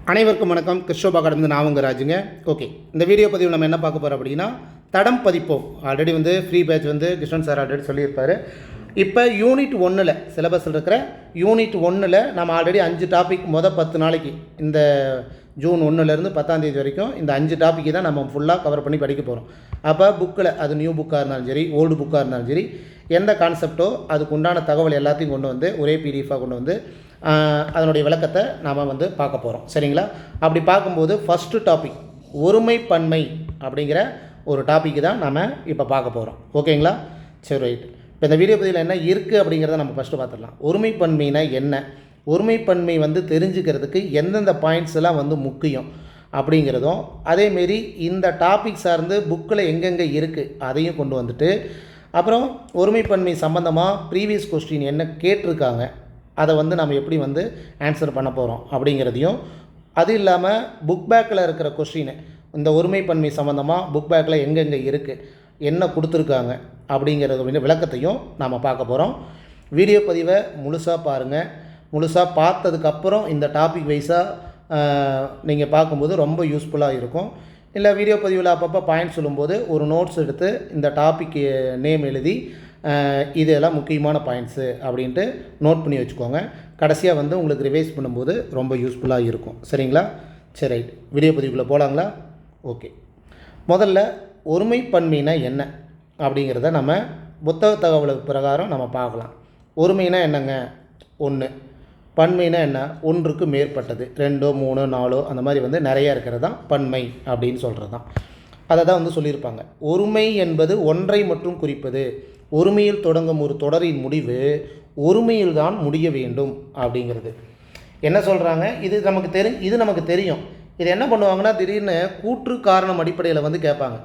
அனைவருக்கும் வணக்கம். கிறிஸ்டோபா கடந்து நான் உங்கள் ராஜுங்க. ஓகே, இந்த வீடியோ பதிவு நம்ம என்ன பார்க்க போகிறோம் அப்படின்னா, தடம் பதிப்போம். Already free batch Krishnan sir already சொல்லியிருப்பார். இப்போ யூனிட் 1ல் சிலபஸில் இருக்கிற யூனிட் 1ல் நம்ம ஆல்ரெடி 5 டாபிக் 10 நாளைக்கு இந்த ஜூன் 1லேருந்து 10ஆம் தேதி வரைக்கும் இந்த 5 டாப்பிக்கு தான் நம்ம ஃபுல்லாக கவர் பண்ணி படிக்க போகிறோம். அப்போ புக்கில் அது நியூ புக்காக இருந்தாலும் சரி, ஓல்டு புக்காக இருந்தாலும் சரி, எந்த கான்செப்டோ அதுக்கு உண்டான தகவல் எல்லாத்தையும் கொண்டு வந்து ஒரே பிடிஎஃபாக கொண்டு வந்து அதனுடைய விளக்கத்தை நாம் பார்க்க போகிறோம். சரிங்களா? அப்படி பார்க்கும்போது ஃபஸ்ட்டு டாபிக் ஒருமைப்பன்மை அப்படிங்கிற ஒரு டாப்பிக்கு தான் நம்ம இப்போ பார்க்க போகிறோம். ஓகேங்களா? சரி, ரைட். இப்போ இந்த வீடியோ பதிவில் என்ன இருக்குது அப்படிங்கிறத நம்ம ஃபஸ்ட்டு பார்த்துடலாம். ஒருமைப்பன்மைனா என்ன, ஒருமைப்பன்மை தெரிஞ்சுக்கிறதுக்கு எந்தெந்த பாயிண்ட்ஸ் எல்லாம் முக்கியம் அப்படிங்கிறதும், அதேமாரி இந்த டாபிக் சார்ந்து புக்கில் எங்கெங்கே இருக்குது அதையும் கொண்டு வந்துட்டு, அப்புறம் ஒருமைப்பன்மை சம்மந்தமாக ப்ரீவியஸ் கொஸ்டின் என்ன கேட்டிருக்காங்க அதை நம்ம எப்படி ஆன்சர் பண்ண போகிறோம் அப்படிங்கிறதையும், அது இல்லாமல் புக் பேக்கில் இருக்கிற கொஸ்டின் இந்த ஒருமைப்பன்மை சம்மந்தமாக புக் பேக்கில் எங்கெங்கே இருக்குது, என்ன கொடுத்துருக்காங்க அப்படிங்கிறது விளக்கத்தையும் நாம் பார்க்க போகிறோம். வீடியோ பதிவை முழுசாக பாருங்கள். முழுசாக பார்த்ததுக்கப்புறம் இந்த டாபிக் வைஸாக நீங்கள் பார்க்கும்போது ரொம்ப யூஸ்ஃபுல்லாக இருக்கும். இல்லை வீடியோ பதிவில் அப்பப்போ பாயிண்ட் சொல்லும்போது ஒரு நோட்ஸ் எடுத்து இந்த டாபிக் நேம் எழுதி இதெல்லாம் முக்கியமான பாயிண்ட்ஸு அப்படின்ட்டு நோட் பண்ணி வச்சுக்கோங்க. கடைசியாக உங்களுக்கு ரிவைஸ் பண்ணும்போது ரொம்ப யூஸ்ஃபுல்லாக இருக்கும். சரிங்களா? சரி, ரைட். வீடியோ பதிவுக்குள்ளே போகலாங்களா? ஓகே, முதல்ல ஒருமைப்பன்மைனா என்ன அப்படிங்கிறத நம்ம புத்தக தகவல் பிரகாரம் நம்ம பார்க்கலாம். ஒருமைனா என்னங்க? 1. பன்மைனா என்ன? ஒன்றுக்கு மேற்பட்டது, 2, 3, 4 அந்த மாதிரி நிறையா இருக்கிறது தான் பன்மை அப்படின்னு சொல்கிறது தான். அதை தான் சொல்லியிருப்பாங்க. ஒருமை என்பது ஒன்றை மட்டும் குறிப்பது. ஒருமையில் தொடங்கும் ஒரு தொடரின் முடிவு ஒருமையில் தான் முடிய வேண்டும் அப்படிங்கிறது என்ன சொல்கிறாங்க. இது நமக்கு தெரியும். இது என்ன பண்ணுவாங்கன்னா, திடீர்னு கூற்று காரணம் அடிப்படையில் கேட்பாங்க.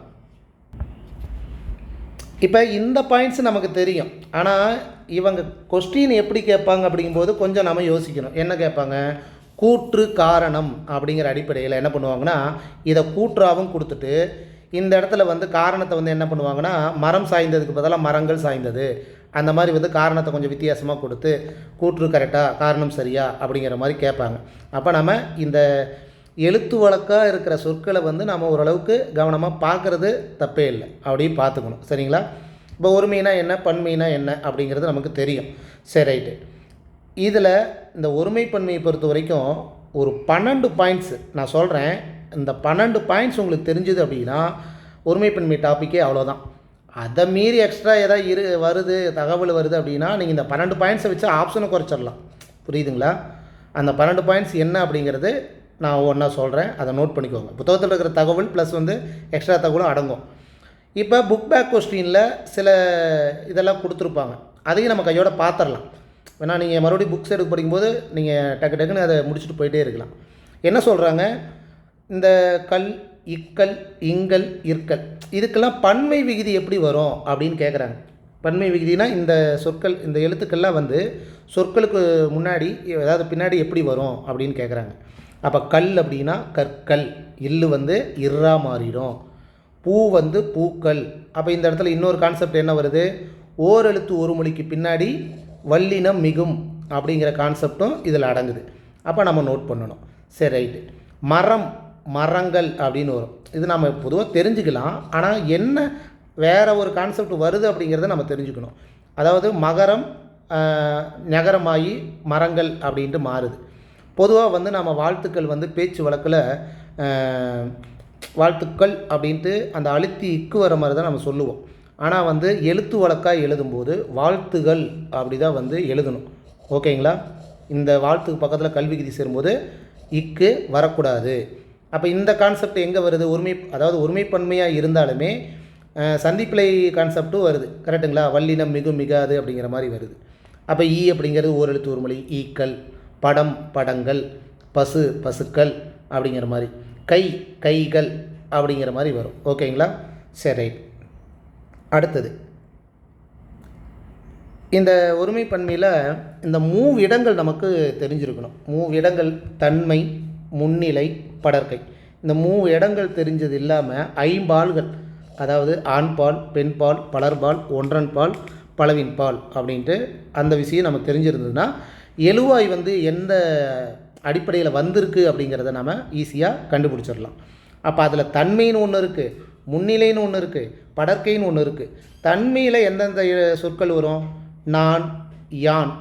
இப்போ இந்த பாயிண்ட்ஸ் நமக்கு தெரியும், ஆனால் இவங்க கொஸ்டின் எப்படி கேட்பாங்க அப்படிங்கும்போது கொஞ்சம் நம்ம யோசிக்கணும். என்ன கேட்பாங்க? கூற்று காரணம் அப்படிங்கிற அடிப்படையில் என்ன பண்ணுவாங்கன்னா, இதை கூற்றாகவும் கொடுத்துட்டு இந்த இடத்துல காரணத்தை என்ன பண்ணுவாங்கன்னா, மரம் சாய்ந்ததுக்கு பதிலாக மரங்கள் சாய்ந்தது அந்த மாதிரி காரணத்தை கொஞ்சம் வித்தியாசமாக கொடுத்து கூற்று கரெக்டாக காரணம் சரியா அப்படிங்கிற மாதிரி கேட்பாங்க. அப்போ நம்ம இந்த எழுத்து வழக்காக இருக்கிற சொற்களை நம்ம ஓரளவுக்கு கவனமாக பார்க்குறது தப்பே இல்லை, அப்படியும் பார்த்துக்கணும். சரிங்களா? இப்போ ஒருமைனா என்ன, பன்மைனா என்ன அப்படிங்கிறது நமக்கு தெரியும். சரி, ரைட்டு. இதில் இந்த ஒருமைப்பன்மையை பொறுத்த வரைக்கும் ஒரு 12 பாயிண்ட்ஸு நான் சொல்கிறேன். இந்த 12 பாயிண்ட்ஸ் உங்களுக்கு தெரிஞ்சுது அப்படின்னா ஒருமைப்பன்மை டாப்பிக்கே அவ்வளோதான். அதை மீறி எக்ஸ்ட்ரா ஏதாவது வருது, தகவல் வருது அப்படின்னா நீங்கள் இந்த 12 பாயிண்ட்ஸை வச்சு ஆப்ஷனை குறைச்சிடலாம். புரியுதுங்களா? அந்த 12 பாயிண்ட்ஸ் என்ன அப்படிங்கிறது நான் ஒன்றா சொல்கிறேன், அதை நோட் பண்ணிக்கோங்க. புத்தகத்தில் இருக்கிற தகவல் ப்ளஸ் எக்ஸ்ட்ரா தகவலும் அடங்கும். இப்போ புக் பேக் கொஸ்டினில் சில இதெல்லாம் கொடுத்துருப்பாங்க, அதையும் நம்ம கையோட பார்த்துடலாம். ஏன்னா நீங்கள் மறுபடியும் புக்ஸ் எடுக்க படிக்கும்போது நீங்கள் டக்குன்னு அதை முடிச்சுட்டு போயிட்டே இருக்கலாம். என்ன சொல்கிறாங்க? இந்த கல், இக்கல், இங்கல், இற்கல் இதுக்கெல்லாம் பன்மை விகுதி எப்படி வரும் அப்படின்னு கேட்குறாங்க. பன்மை விகுதினா இந்த சொற்கள், இந்த எழுத்துக்கள்லாம் சொற்களுக்கு முன்னாடி ஏதாவது பின்னாடி எப்படி வரும் அப்படின்னு கேட்குறாங்க. அப்போ கல் அப்படின்னா கற்கள், இல்லு இர்ரா மாறிடும், பூ பூக்கள். அப்போ இந்த இடத்துல இன்னொரு கான்செப்ட் என்ன வருது? ஓரெழுத்து ஒரு மொழிக்கு பின்னாடி வல்லினம் மிகும் அப்படிங்கிற கான்செப்டும் இதில் அடங்குது. அப்போ நம்ம நோட் பண்ணணும். சரி, ரைட்டு. மரம், மரங்கள் அப்படின்னு வரும். இது நம்ம பொதுவாக தெரிஞ்சுக்கலாம், ஆனால் என்ன வேறு ஒரு கான்செப்ட் வருது அப்படிங்கிறத நம்ம தெரிஞ்சுக்கணும். அதாவது மகரம் நகரமாகி மரங்கள் அப்படின்ட்டு மாறுது. பொதுவாக நம்ம வாழ்த்துக்கள் பேச்சு வழக்கில் வாழ்த்துக்கள் அப்படின்ட்டு அந்த அழுத்தி இக்கு வர மாதிரி தான் நம்ம சொல்லுவோம். ஆனால் எழுத்து வழக்காக எழுதும்போது வாழ்த்துகள் அப்படி தான் எழுதணும். ஓகேங்களா? இந்த வாழ்த்துக்கு பக்கத்தில் கல்வி விகுதி சேரும்போது இக்கு வரக்கூடாது. அப்போ இந்த கான்செப்ட் எங்கே வருது? அதாவது ஒருமைப்பன்மையாக இருந்தாலுமே சந்திப்பிழை கான்செப்டும் வருது. கரெக்டுங்களா? வல்லினம் மிகும் மிகாது அப்படிங்கிற மாதிரி வருது. அப்போ ஈ அப்படிங்கிறது ஓரெழுத்து ஒரு மொழி, ஈக்கள். படம், படங்கள். பசு, பசுக்கள் அப்படிங்கிற மாதிரி. கை, கைகள் அப்படிங்கிற மாதிரி வரும். ஓகேங்களா? சரி, ரைட். அடுத்தது இந்த ஒருமைப்பன்மையில் இந்த மூவிடங்கள் நமக்கு தெரிஞ்சிருக்கணும். மூவிடங்கள் தன்மை, முன்னிலை, படற்கை. இந்த இடங்கள் தெரிஞ்சது இல்லாமல் ஐம்பால்கள், அதாவது ஆண்பால், பெண்பால், பலர்பால், ஒன்றன்பால், பலவின்பால் அப்படின்ட்டு அந்த விஷயம் நமக்கு தெரிஞ்சிருந்ததுன்னா எழுவாய் எந்த அடிப்படையில் வந்திருக்கு அப்படிங்கிறத நம்ம ஈஸியாக கண்டுபிடிச்சிடலாம். அப்போ அதில் தன்மைன்னு ஒன்று இருக்குது, முன்னிலைன்னு ஒன்று இருக்குது, படர்க்கைன்னு ஒன்று இருக்குது. தன்மையில் எந்தெந்த சொற்கள் வரும்? நான், யான்,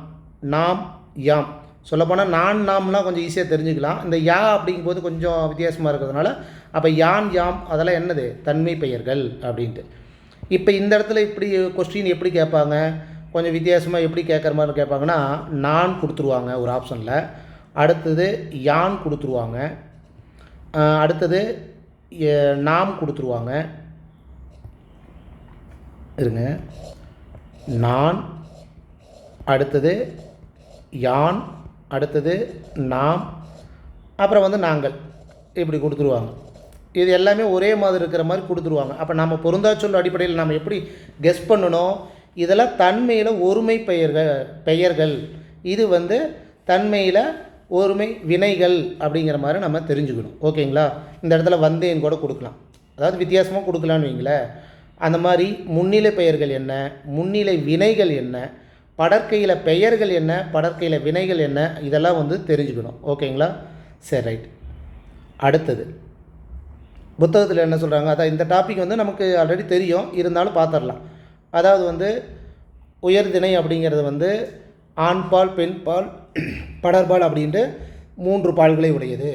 நாம், யாம். சொல்லப்போனால் நான் நாம்லாம் கொஞ்சம் ஈஸியாக தெரிஞ்சுக்கலாம். இந்த யா அப்படிங்கும்போது கொஞ்சம் வித்தியாசமாக இருக்கிறதுனால அப்போ யான், யாம் அதெல்லாம் என்னது? தன்மை பெயர்கள் அப்படின்ட்டு. இப்போ இந்த இடத்துல இப்படி கொஸ்டின் எப்படி கேட்பாங்க? கொஞ்சம் வித்தியாசமாக எப்படி கேட்குற மாதிரி கேட்பாங்கன்னா, நான் கொடுத்துருவாங்க ஒரு ஆப்ஷனில், அடுத்தது யான் கொடுத்துருவாங்க, அடுத்தது நாம் கொடுத்துருவாங்க. இருங்க, நான், அடுத்தது யான், அடுத்தது நாம், அப்புறம் வந்து நாங்கள், இப்படி கொடுத்துருவாங்க. இது எல்லாமே ஒரே மாதிரி இருக்கிற மாதிரி கொடுத்துருவாங்க. அப்போ நம்ம பொருந்தாச்சொல் அடிப்படையில் நம்ம எப்படி கெஸ் பண்ணணும்? இதெல்லாம் தன்மையில் ஒருமை பெயர்கள், இது வந்து தன்மையில் ஒருமை வினைகள் அப்படிங்கிற மாதிரி நம்ம தெரிஞ்சுக்கணும். ஓகேங்களா? இந்த இடத்துல வந்தேன் கூட கொடுக்கலாம், அதாவது வித்தியாசமாக கொடுக்கலான்னு வைங்களேன். அந்த மாதிரி முன்னிலை பெயர்கள் என்ன, முன்னிலை வினைகள் என்ன, படற்கையில் பெயர்கள் என்ன, படற்கையில் வினைகள் என்ன, இதெல்லாம் வந்து தெரிஞ்சுக்கணும். ஓகேங்களா? சரி, ரைட். அடுத்தது புத்தகத்தில் என்ன சொல்கிறாங்க? அதான் இந்த டாபிக் வந்து நமக்கு ஆல்ரெடி தெரியும், இருந்தாலும் பார்த்துடலாம். அதாவது வந்து உயர்திணை அப்படிங்கிறது வந்து ஆண்பால், பெண்பால், படர்பால் அப்படின்ட்டு 3 பால்களை உடையது.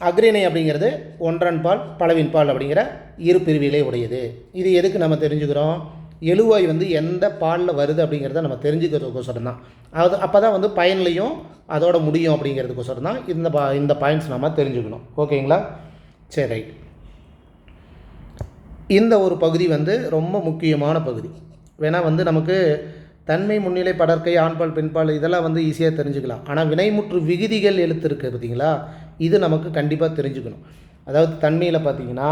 அக்ரிணை அப்படிங்கிறது ஒன்றன்பால், பலவின்பால் அப்படிங்கிற 2 பிரிவுகளை உடையது. இது எதுக்கு நம்ம தெரிஞ்சுக்கிறோம்? எழுவாய் வந்து எந்த பாலில் வருது அப்படிங்கிறத நம்ம தெரிஞ்சுக்கிறதுக்கோசரம் தான். அது அப்போ தான் வந்து பயன்லையும் அதோட முடியும் அப்படிங்கிறதுக்கோசரம் தான் இந்த பாயிண்ட்ஸ் நம்ம தெரிஞ்சுக்கணும். ஓகேங்களா? சரி, ரைட். இந்த ஒரு பகுதி வந்து ரொம்ப முக்கியமான பகுதி. வேணால் வந்து நமக்கு தன்மை, முன்னிலை, படற்கை, ஆண்பால், பெண்பால் இதெல்லாம் வந்து ஈஸியாக தெரிஞ்சுக்கலாம். ஆனால் வினைமுற்று விகுதிகள் எழுத்து இருக்குது பார்த்தீங்களா, இது நமக்கு கண்டிப்பாக தெரிஞ்சுக்கணும். அதாவது தன்மையில் பார்த்தீங்கன்னா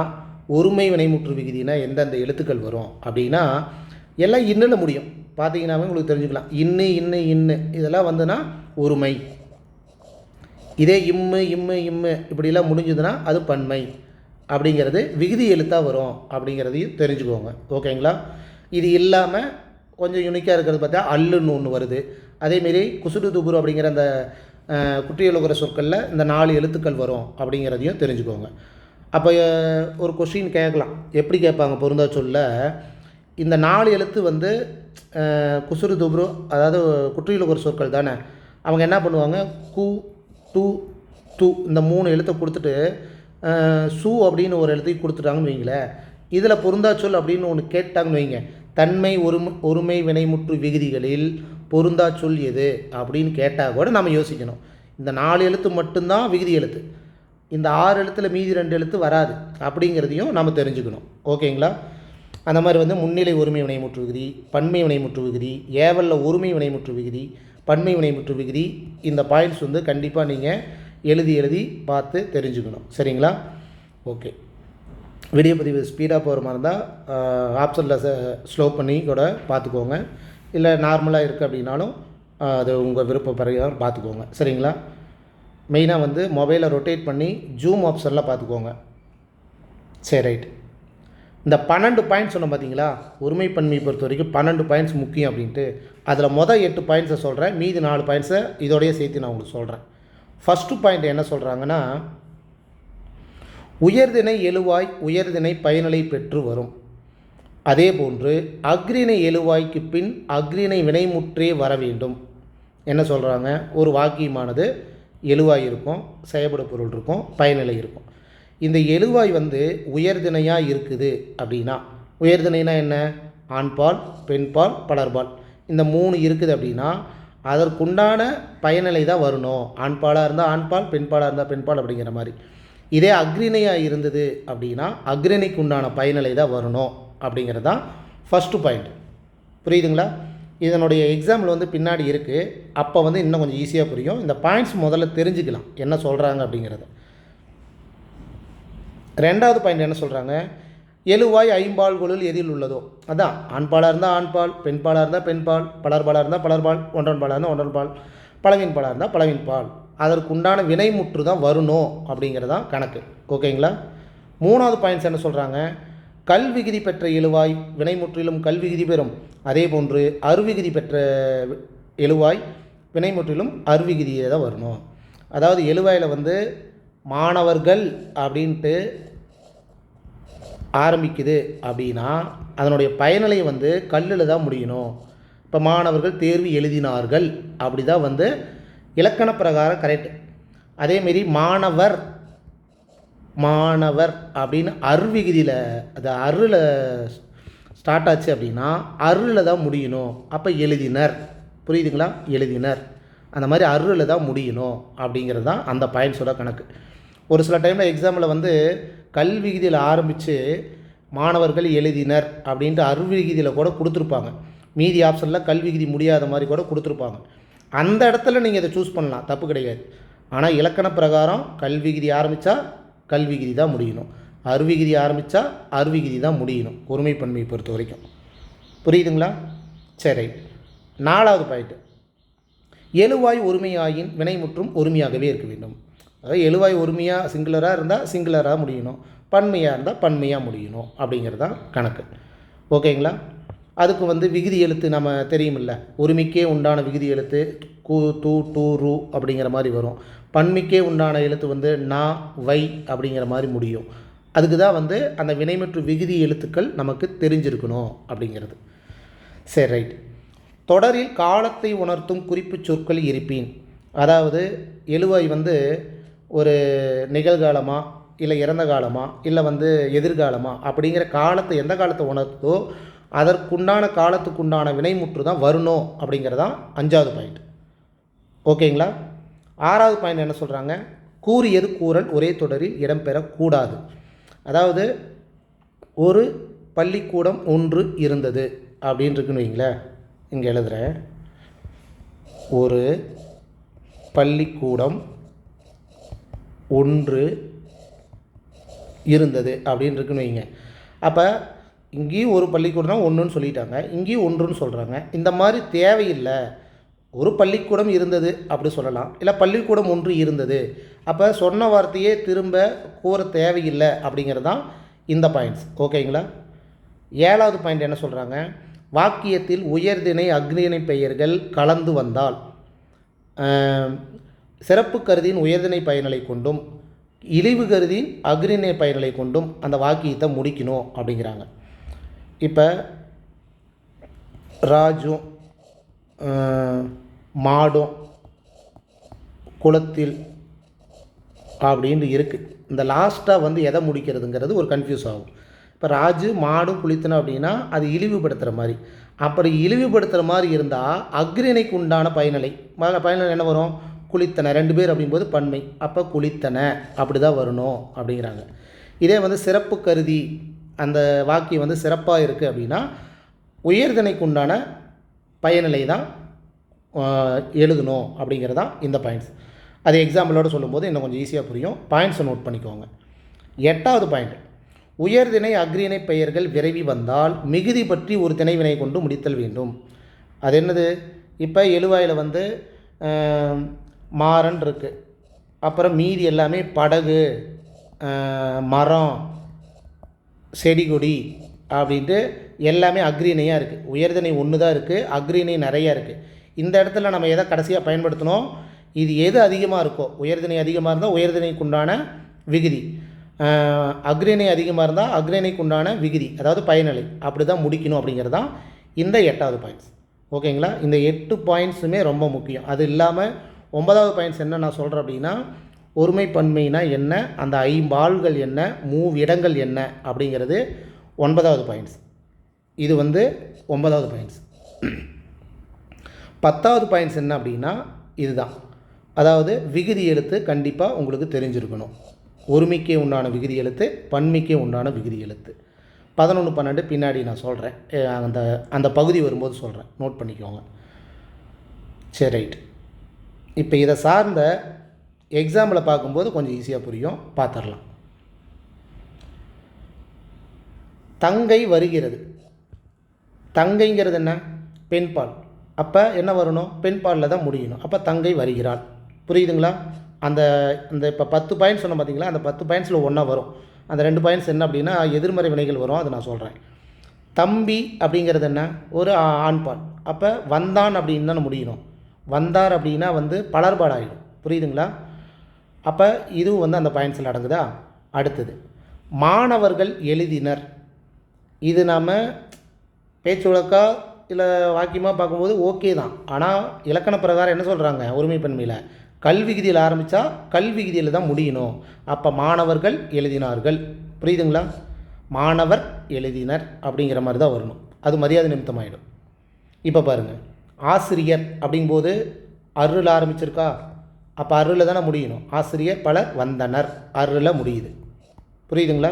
ஒருமை வினைமுற்று விகுதினா எந்தெந்த எழுத்துக்கள் வரும் அப்படின்னா எல்லாம் இன்னில் முடியும். பார்த்தீங்கன்னாவே உங்களுக்கு தெரிஞ்சுக்கலாம். இன்னு, இன்னு, இன்னு இதெல்லாம் வந்துன்னா ஒருமை. இதே இம்மு, இம்மு, இம்மு இப்படிலாம் முடிஞ்சதுன்னா அது பன்மை அப்படிங்கிறது விகுதி எழுத்தாக வரும் அப்படிங்கிறதையும் தெரிஞ்சுக்கோங்க. ஓகேங்களா? இது இல்லாமல் கொஞ்சம் யூனிக்காக இருக்கிறது பார்த்தா அல்லுன்னு ஒன்று வருது. அதேமாரி குசுடு துபுரு அப்படிங்கிற அந்த குற்றியலுகிற சொற்களில் இந்த 4 எழுத்துக்கள் வரும் அப்படிங்கிறதையும் தெரிஞ்சுக்கோங்க. அப்போ ஒரு கொஸ்டின் கேட்கலாம். எப்படி கேட்பாங்க பொருந்தா சொல்ல? இந்த 4 எழுத்து வந்து குசுடு துபுரு, அதாவது குற்றியலுகிற சொற்கள் தானே. அவங்க என்ன பண்ணுவாங்க? கு, டு, து இந்த 3 எழுத்தை கொடுத்துட்டு சு அப்படின்னு ஒரு எழுத்தையும் கொடுத்துட்டாங்கன்னு வைங்களேன். இதில் பொருந்தாச்சொல் அப்படின்னு ஒன்று கேட்டாங்கன்னு வைங்க. தன்மை, ஒருமை வினைமுற்று விகுதிகளில் பொருந்தாச்சொல் எது அப்படின்னு கேட்டால் கூட நம்ம யோசிக்கணும். இந்த 4 எழுத்து மட்டும்தான் விகுதி எழுத்து, இந்த 6 எழுத்தில் மீதி 2 எழுத்து வராது அப்படிங்கிறதையும் நம்ம தெரிஞ்சுக்கணும். ஓகேங்களா? அந்த மாதிரி வந்து முன்னிலை ஒருமை வினைமுற்று விகுதி, பன்மை வினைமுற்று விகுதி, ஏவலில் ஒருமை வினைமுற்று விகுதி, பன்மை வினைமுற்று விகுதி, இந்த பாயிண்ட்ஸ் வந்து கண்டிப்பாக நீங்கள் எழுதி பார்த்து தெரிஞ்சுக்கணும். சரிங்களா? ஓகே. வீடியோ பதிவு ஸ்பீடாக போகிற மாதிரி இருந்தால் ஆப்ஷனில் ஸ்லோ பண்ணி கூட பார்த்துக்கோங்க. இல்லை நார்மலாக இருக்குது அப்படின்னாலும் அது உங்கள் விருப்ப பிரகாரம் பார்த்துக்கோங்க. சரிங்களா? மெயினாக வந்து மொபைலை ரொட்டேட் பண்ணி ஜூம் ஆப்ஷனில் பார்த்துக்கோங்க. சரி, ரைட். இந்த 12 பாயிண்ட்ஸ் சொன்னோம் பார்த்தீங்களா, ஒருமை பன்மையை பொறுத்த வரைக்கும் 12 பாயிண்ட்ஸ் முக்கியம் அப்படின்ட்டு. அதில் மொதல் 8 பாயிண்ட்ஸை சொல்கிறேன், மீதி 4 பாயிண்ட்ஸை இதோடையே சேர்த்து நான் உங்களுக்கு சொல்கிறேன். ஃபஸ்ட்டு பாயிண்ட் என்ன சொல்கிறாங்கன்னா, உயர்திணை எழுவாய் உயர்திணை பயனிலை பெற்று வரும். அதே போன்று அக்ரிணை எழுவாய்க்கு பின் அக்ரிணை வினைமுற்றே வர வேண்டும். என்ன சொல்கிறாங்க? ஒரு வாக்கியமானது எழுவாய் இருக்கும், செயல்படு பொருள் இருக்கும், பயனிலை இருக்கும். இந்த எழுவாய் வந்து உயர்திணையாக இருக்குது அப்படின்னா, உயர்திணைனா என்ன? ஆண்பால், பெண்பால், பலர்பால் இந்த 3 இருக்குது அப்படின்னா அதற்குண்டான பயனிலை தான் வரணும். ஆண்பாலாக இருந்தால் ஆண்பால், பெண்பாலாக இருந்தால் பெண்பால் அப்படிங்கிற மாதிரி. இதே அக்ரிணையாக இருந்தது அப்படின்னா அக்ரிணைக்கு உண்டான பயனிலை தான் வரணும் அப்படிங்கிறது தான் ஃபஸ்ட்டு பாயிண்ட். புரியுதுங்களா? இதனுடைய எக்ஸாம்பிள் வந்து பின்னாடி இருக்குது, அப்போ வந்து இன்னும் கொஞ்சம் ஈஸியாக புரியும். இந்த பாயிண்ட்ஸ் முதல்ல தெரிஞ்சுக்கலாம் என்ன சொல்கிறாங்க அப்படிங்கிறது. ரெண்டாவது பாயிண்ட் என்ன சொல்கிறாங்க? எழுவாய் ஐம்பால்களுள் எதில் உள்ளதோ, அதான் ஆண்பாலாக இருந்தால் ஆண்பால், பெண்பாலாக இருந்தால் பெண்பால், பலர்பாலாக இருந்தால் பலர்பால், ஒன்றன்பாலாக இருந்தால் ஒன்றன்பால், பலவின்பாலாக இருந்தால் பலவின்பால், அதற்குண்டான வினைமுற்று தான் வரணும் அப்படிங்கிறதான் கணக்கு. ஓகேங்களா? மூணாவது பாயிண்ட்ஸ் என்ன சொல்கிறாங்க? கல்விகுதி பெற்ற எழுவாய் வினைமுற்றிலும் கல்விகுதி பெறும். அதே போன்று அருவிகுதி பெற்ற எழுவாய் வினைமுற்றிலும் அருவிகுதியே தான் வரணும். அதாவது எழுவாயில் வந்து மாணவர்கள் அப்படின்ட்டு ஆரம்பிக்குது அப்படின்னா அதனுடைய பயனிலை வந்து கல்லில் தான் முடியணும். இப்போ மாணவர்கள் தேர்வு எழுதினார்கள் அப்படி தான் வந்து இலக்கண பிரகாரம் கரெக்ட். அதேமாரி மாணவர் மாணவர் அப்படின்னு அருவிகுதியில் அது அருள ஸ்டார்ட் ஆச்சு அப்படின்னா அருளில் தான் முடியணும். அப்போ எழுதினர், புரியுதுங்களா? எழுதினர் அந்த மாதிரி அருளில் தான் முடியணும் அப்படிங்கிறது தான் அந்த பாயிண்ட்ஸோட கணக்கு. ஒரு சில டைமில் எக்ஸாமில் வந்து கல்விகுதியில் ஆரம்பித்து மாணவர்கள் எழுதினர் அப்படின்ட்டு அருவிகுதியில் கூட கொடுத்துருப்பாங்க. மீதி ஆப்ஷனில் கல்விகுதி முடியாத மாதிரி கூட கொடுத்துருப்பாங்க. அந்த இடத்துல நீங்கள் இதை சூஸ் பண்ணலாம், தப்பு கிடையாது. ஆனால் இலக்கண பிரகாரம் கல்விகுதி ஆரம்பித்தா கல்விகுதி தான் முடியணும், அருவிகுதி ஆரம்பித்தா அருவிகுதி தான் முடியணும், ஒருமை பன்மையை பொறுத்த வரைக்கும். புரியுதுங்களா? சரி, 4வது பாயிண்ட், எழுவாய் ஒருமையாயின் வினைமுற்றும் ஒருமையாகவே இருக்க வேண்டும். அதாவது எழுவாய் ஒருமையாக சிங்குலராக இருந்தால் சிங்குலராக முடியணும், பன்மையாக இருந்தால் பன்மையாக முடியணும் அப்படிங்கிறது தான் கணக்கு. ஓகேங்களா? அதுக்கு வந்து விகுதி எழுத்து நம்ம தெரியுமில்ல, ஒருமைக்கே உண்டான விகுதி எழுத்து கு து டு ரு அப்படிங்கிற மாதிரி வரும். பன்மைக்கே உண்டான எழுத்து வந்து நா வை அப்படிங்கிற மாதிரி முடியும். அதுக்கு தான் வந்து அந்த வினைமுற்று விகுதி எழுத்துக்கள் நமக்கு தெரிஞ்சிருக்கணும் அப்படிங்கிறது. சரி, ரைட். தொடரில் காலத்தை உணர்த்தும் குறிப்பு சொற்கள் இருப்பின், அதாவது எழுவாய் வந்து ஒரு நிகழ்காலமா இல்லை இறந்த காலமா இல்லை வந்து எதிர்காலமா அப்படிங்கிற காலத்தை எந்த காலத்தை உணர்த்தோ அதற்குண்டான காலத்துக்குண்டான வினைமுற்று தான் வரணும் அப்படிங்கிறதான் 5வது பாயிண்ட். ஓகேங்களா? 6வது பாயிண்ட் என்ன சொல்கிறாங்க, கூறியது கூறல் ஒரே தொடரில் இடம்பெறக்கூடாது. அதாவது ஒரு பள்ளிக்கூடம் ஒன்று இருந்தது அப்படின்னு இருக்குன்னு வைங்களேன். இங்கே எழுதுகிறேன், ஒரு பள்ளிக்கூடம் ஒன்று இருந்தது அப்படின்னு இருக்குன்னு வைங்க. அப்போ இங்கேயும் ஒரு பள்ளிக்கூடம் தான் ஒன்றுன்னு சொல்லிட்டாங்க, இங்கேயும் ஒன்றுன்னு சொல்கிறாங்க. இந்த மாதிரி தேவையில்லை. ஒரு பள்ளிக்கூடம் இருந்தது அப்படி சொல்லலாம், இல்லை பள்ளிக்கூடம் ஒன்று இருந்தது. அப்போ சொன்ன வார்த்தையே திரும்ப கூற தேவையில்லை அப்படிங்கிறது தான் இந்த பாயிண்ட்ஸ். ஓகேங்களா? 7வது பாயிண்ட் என்ன சொல்கிறாங்க, வாக்கியத்தில் உயர்திணை அக்னிணை பெயர்கள் கலந்து வந்தால் சிறப்பு கருதியின் உயர்திணை பயனிலை கொண்டும் இழிவு கருதியின் அக்னிணை பயனிலை கொண்டும் அந்த வாக்கியத்தை முடிக்கணும் அப்படிங்கிறாங்க. இப்போ ராஜும் மாடும் குளத்தில் அப்படின்னு இருக்குது. இந்த லாஸ்ட்டாக வந்து எதை முடிக்கிறதுங்கிறது ஒரு கன்ஃபியூஸ் ஆகும். இப்போ ராஜு மாடும் குளித்தன அப்படின்னா அது இழிவுபடுத்துகிற மாதிரி. அப்படி இழிவுபடுத்துகிற மாதிரி இருந்தால் அக்ரிணைக்கு உண்டான பயனிலை பயனிலை என்ன வரும், குளித்தன. 2 பேர் அப்படிங்கும்போது பன்மை, அப்போ குளித்தன அப்படி தான் வரணும் அப்படிங்கிறாங்க. இதே வந்து சிறப்பு கருதி அந்த வாக்கியம் வந்து சிறப்பாக இருக்குது அப்படின்னா உயர்திணைக்கு உண்டான பயனிலை தான் எழுதணும் அப்படிங்கிறதான் இந்த பாயிண்ட்ஸ். அது எக்ஸாம்பிளோடு சொல்லும்போது இன்னும் கொஞ்சம் ஈஸியாக புரியும். பாயிண்ட்ஸை நோட் பண்ணிக்கோங்க. 8வது பாயிண்ட், உயர்திணை அக்ரிணை பெயர்கள் விரைவி வந்தால் மிகுதி பற்றி ஒரு திணைவினை கொண்டு முடித்தல் வேண்டும். அது என்னது, இப்போ எழுவாயில் வந்து மாறன் இருக்குது, அப்புறம் மீதி எல்லாமே படகு, மரம், செடி கொடி அப்படின்ட்டு எல்லாமே அக்ரிணையாக இருக்குது. உயர்திணை ஒன்று தான் இருக்குது, அக்ரிணை நிறையா இருக்குது. இந்த இடத்துல நம்ம எதை கடைசியாக பயன்படுத்தணும், இது எது அதிகமாக இருக்கோ, உயர்திணை அதிகமாக இருந்தால் உயர்திணைக்கு உண்டான விகுதி, அக்ரிணை அதிகமாக இருந்தால் அக்ரிணைக்கு உண்டான விகுதி, அதாவது பயனிலை அப்படி தான் முடிக்கணும் அப்படிங்கிறது தான் இந்த 8வது பாயிண்ட்ஸ். ஓகேங்களா? இந்த 8 பாயிண்ட்ஸுமே ரொம்ப முக்கியம். அது இல்லாமல் 9வது பாயிண்ட்ஸ் என்ன நான் சொல்கிறேன் அப்படின்னா, ஒருமை பன்மைனா என்ன, அந்த 5 ஆள்கள் என்ன, மூவிடங்கள் என்ன அப்படிங்கிறது 9வது பாயிண்ட்ஸ். இது வந்து 9வது பாயிண்ட்ஸ். 10வது பாயிண்ட்ஸ் என்ன அப்படின்னா இதுதான், அதாவது விகுதி எழுத்து கண்டிப்பாக உங்களுக்கு தெரிஞ்சிருக்கணும். ஒருமைக்கே உண்டான விகுதி எழுத்து, பன்மைக்கே உண்டான விகுதி எழுத்து. 11, 12 பின்னாடி நான் சொல்கிறேன், அந்த பகுதி வரும்போது சொல்கிறேன், நோட் பண்ணிக்கோங்க. சரி, ரைட். இப்போ இதை சார்ந்த எக்ஸாம்பிளை பார்க்கும்போது கொஞ்சம் ஈஸியாக புரியும், பார்த்துடலாம். தங்கை வருகிறது. தங்கைங்கிறது என்ன, பெண்பால். அப்போ என்ன வரணும், பெண்பாலில் தான் முடியணும். அப்போ தங்கை வருகிறாள். புரியுதுங்களா? அந்த இப்போ 10 பாயிண்ட்ஸ் சொன்ன பார்த்தீங்களா, அந்த 10 பாயிண்ட்ஸில் ஒன்றா வரும். அந்த 2 பாயிண்ட்ஸ் என்ன அப்படின்னா எதிர்மறை வினைகள் வரும், அதை நான் சொல்கிறேன். தம்பி அப்படிங்கிறது என்ன, ஒரு ஆண்பால். அப்போ வந்தான் அப்படின்னு தானே முடியணும். வந்தார் அப்படின்னா வந்து பலர்பாடாயிடும். புரியுதுங்களா? அப்போ இதுவும் வந்து அந்த பாயிண்ட்ஸில் அடங்குதா? அடுத்தது மாணவர்கள் எழுதினர். இது நாம் பேச்சு வழக்கா இல்லை வாக்கியமாக பார்க்கும்போது ஓகே தான். ஆனால் இலக்கண பிரகாரம் என்ன சொல்கிறாங்க? ஒருமை பன்மையில் கல்விகுதியில் ஆரம்பித்தா கல்விகுதியில் தான் முடியணும். அப்போ மாணவர்கள் எழுதினார்கள். புரியுதுங்களா? மாணவர் எழுதினர் அப்படிங்கிற மாதிரி தான் வரணும். அது மரியாதை நிமித்தமாகிடும். இப்போ பாருங்கள், ஆசிரியர் அப்படிங்கும்போது அருள் ஆரம்பிச்சிருக்கா? அப்போ அருளில் தானே முடியணும். ஆசிரியர் பலர் வந்தனர், அருளில் முடியுது. புரியுதுங்களா?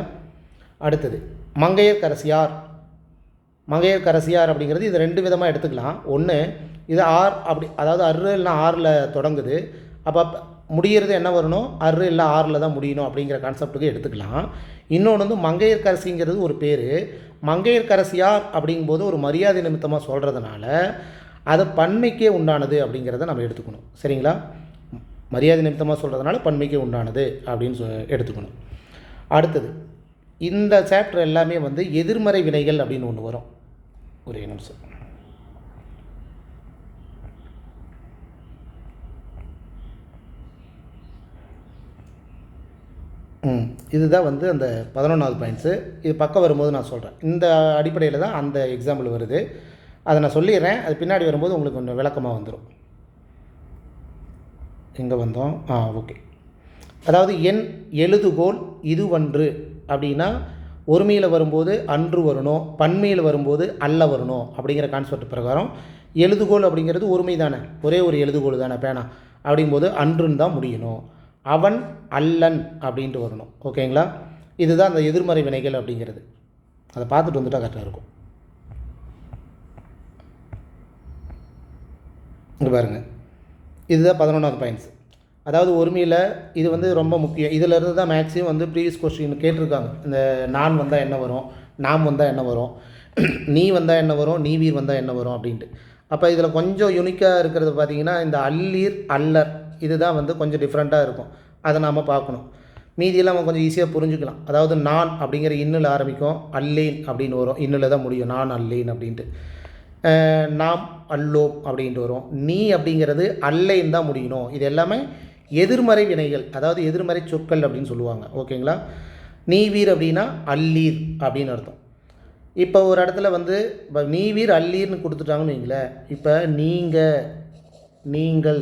அடுத்தது மங்கையர்க்கரசியார். மங்கையர்க்கரசியார் அப்படிங்கிறது இது ரெண்டு விதமாக எடுத்துக்கலாம். ஒன்று, இது ஆர் அப்படி, அதாவது அரு இல்லைனா ஆறில் தொடங்குது. அப்போ முடிகிறது என்ன வரணும்? அரு இல்லை ஆறில் தான் முடியணும் அப்படிங்கிற கான்செப்டுக்கு எடுத்துக்கலாம். இன்னொன்று வந்து மங்கையர்க்கரசிங்கிறது ஒரு பேர். மங்கையர்க்கரசியார் அப்படிங்கும்போது ஒரு மரியாதை நிமித்தமாக சொல்கிறதுனால அது பன்மைக்கே உண்டானது அப்படிங்கிறத நம்ம எடுத்துக்கணும். சரிங்களா? மரியாதை நிமித்தமாக சொல்கிறதுனால பன்மைக்கே உண்டானது அப்படின்னு எடுத்துக்கணும். அடுத்தது இந்த சாப்டர் எல்லாமே வந்து எதிர்மறை வினைகள் அப்படின்னு ஒன்று வரும். ஒரே நிமிஷம். இதுதான் வந்து அந்த 11வது பாயிண்ட்ஸு. இது பக்கம் வரும்போது நான் சொல்கிறேன். இந்த அடிப்படையில் தான் அந்த எக்ஸாம்பிள் வருது. அதை நான் சொல்லிடுறேன். அது பின்னாடி வரும்போது உங்களுக்கு கொஞ்சம் விளக்கமாக வந்துடும். எங்கே வந்தோம்? ஓகே. அதாவது என் எழுதுகோல் இதுவன்று அப்படின்னா ஒருமையில் வரும்போது அன்று வரணும், பன்மையில் வரும்போது அல்ல வரணும் அப்படிங்கிற கான்செப்ட் பிரகாரம் எழுதுகோல் அப்படிங்கிறது ஒருமை தானே, ஒரே ஒரு எழுதுகோல் தானே பேனா. அப்படிங்கும்போது அன்றுன்னு தான் முடியணும். அவன் அல்லன் அப்படின்ட்டு வரணும். ஓகேங்களா? இதுதான் அந்த எதிர்மறை வினைகள் அப்படிங்கிறது. அதை பார்த்துட்டு வந்துட்டால் கரெக்டாக இருக்கும். இங்கே பாருங்கள், இதுதான் 11வது பாயிண்ட்ஸ். அதாவது ஒருமையில் இது வந்து ரொம்ப முக்கியம். இதிலேருந்து தான் மேக்ஸிமம் வந்து ப்ரீவியஸ் கொஸ்டின் கேட்டிருக்காங்க. இந்த நான் வந்தால் என்ன வரும், நாம் வந்தால் என்ன வரும், நீ வந்தால் என்ன வரும், நீவீர் வந்தால் என்ன வரும் அப்படின்ட்டு. அப்போ இதில் கொஞ்சம் யூனிக்காக இருக்கிறது பார்த்திங்கன்னா இந்த அல்லீர் அல்லர் இதுதான் வந்து கொஞ்சம் டிஃப்ரெண்ட்டாக இருக்கும். அதை நாம் பார்க்கணும். மீதியெல்லாம் நம்ம கொஞ்சம் ஈஸியாக புரிஞ்சுக்கலாம். அதாவது நான் அப்படிங்கிற இன்னில் ஆரம்பிக்கும், அல்லேன் அப்படின்னு வரும், இன்னில் தான் முடியும், நான் அல்லேன் அப்படின்ட்டு. நாம் அல்லோம் அப்படின்ட்டு வரும். நீ அப்படிங்கிறது அல்லேன் தான் முடியணும். இது எல்லாமே எதிர்மறை வினைகள், அதாவது எதிர்மறை சொற்கள் அப்படின்னு சொல்லுவாங்க. ஓகேங்களா? நீவீர் அப்படின்னா அல்லீர் அப்படின்னு அர்த்தம். இப்போ ஒரு இடத்துல வந்து இப்போ நீவீர் அல்லீர்னு கொடுத்துட்டாங்கன்னு வைங்களேன். இப்போ நீங்கள், நீங்கள்,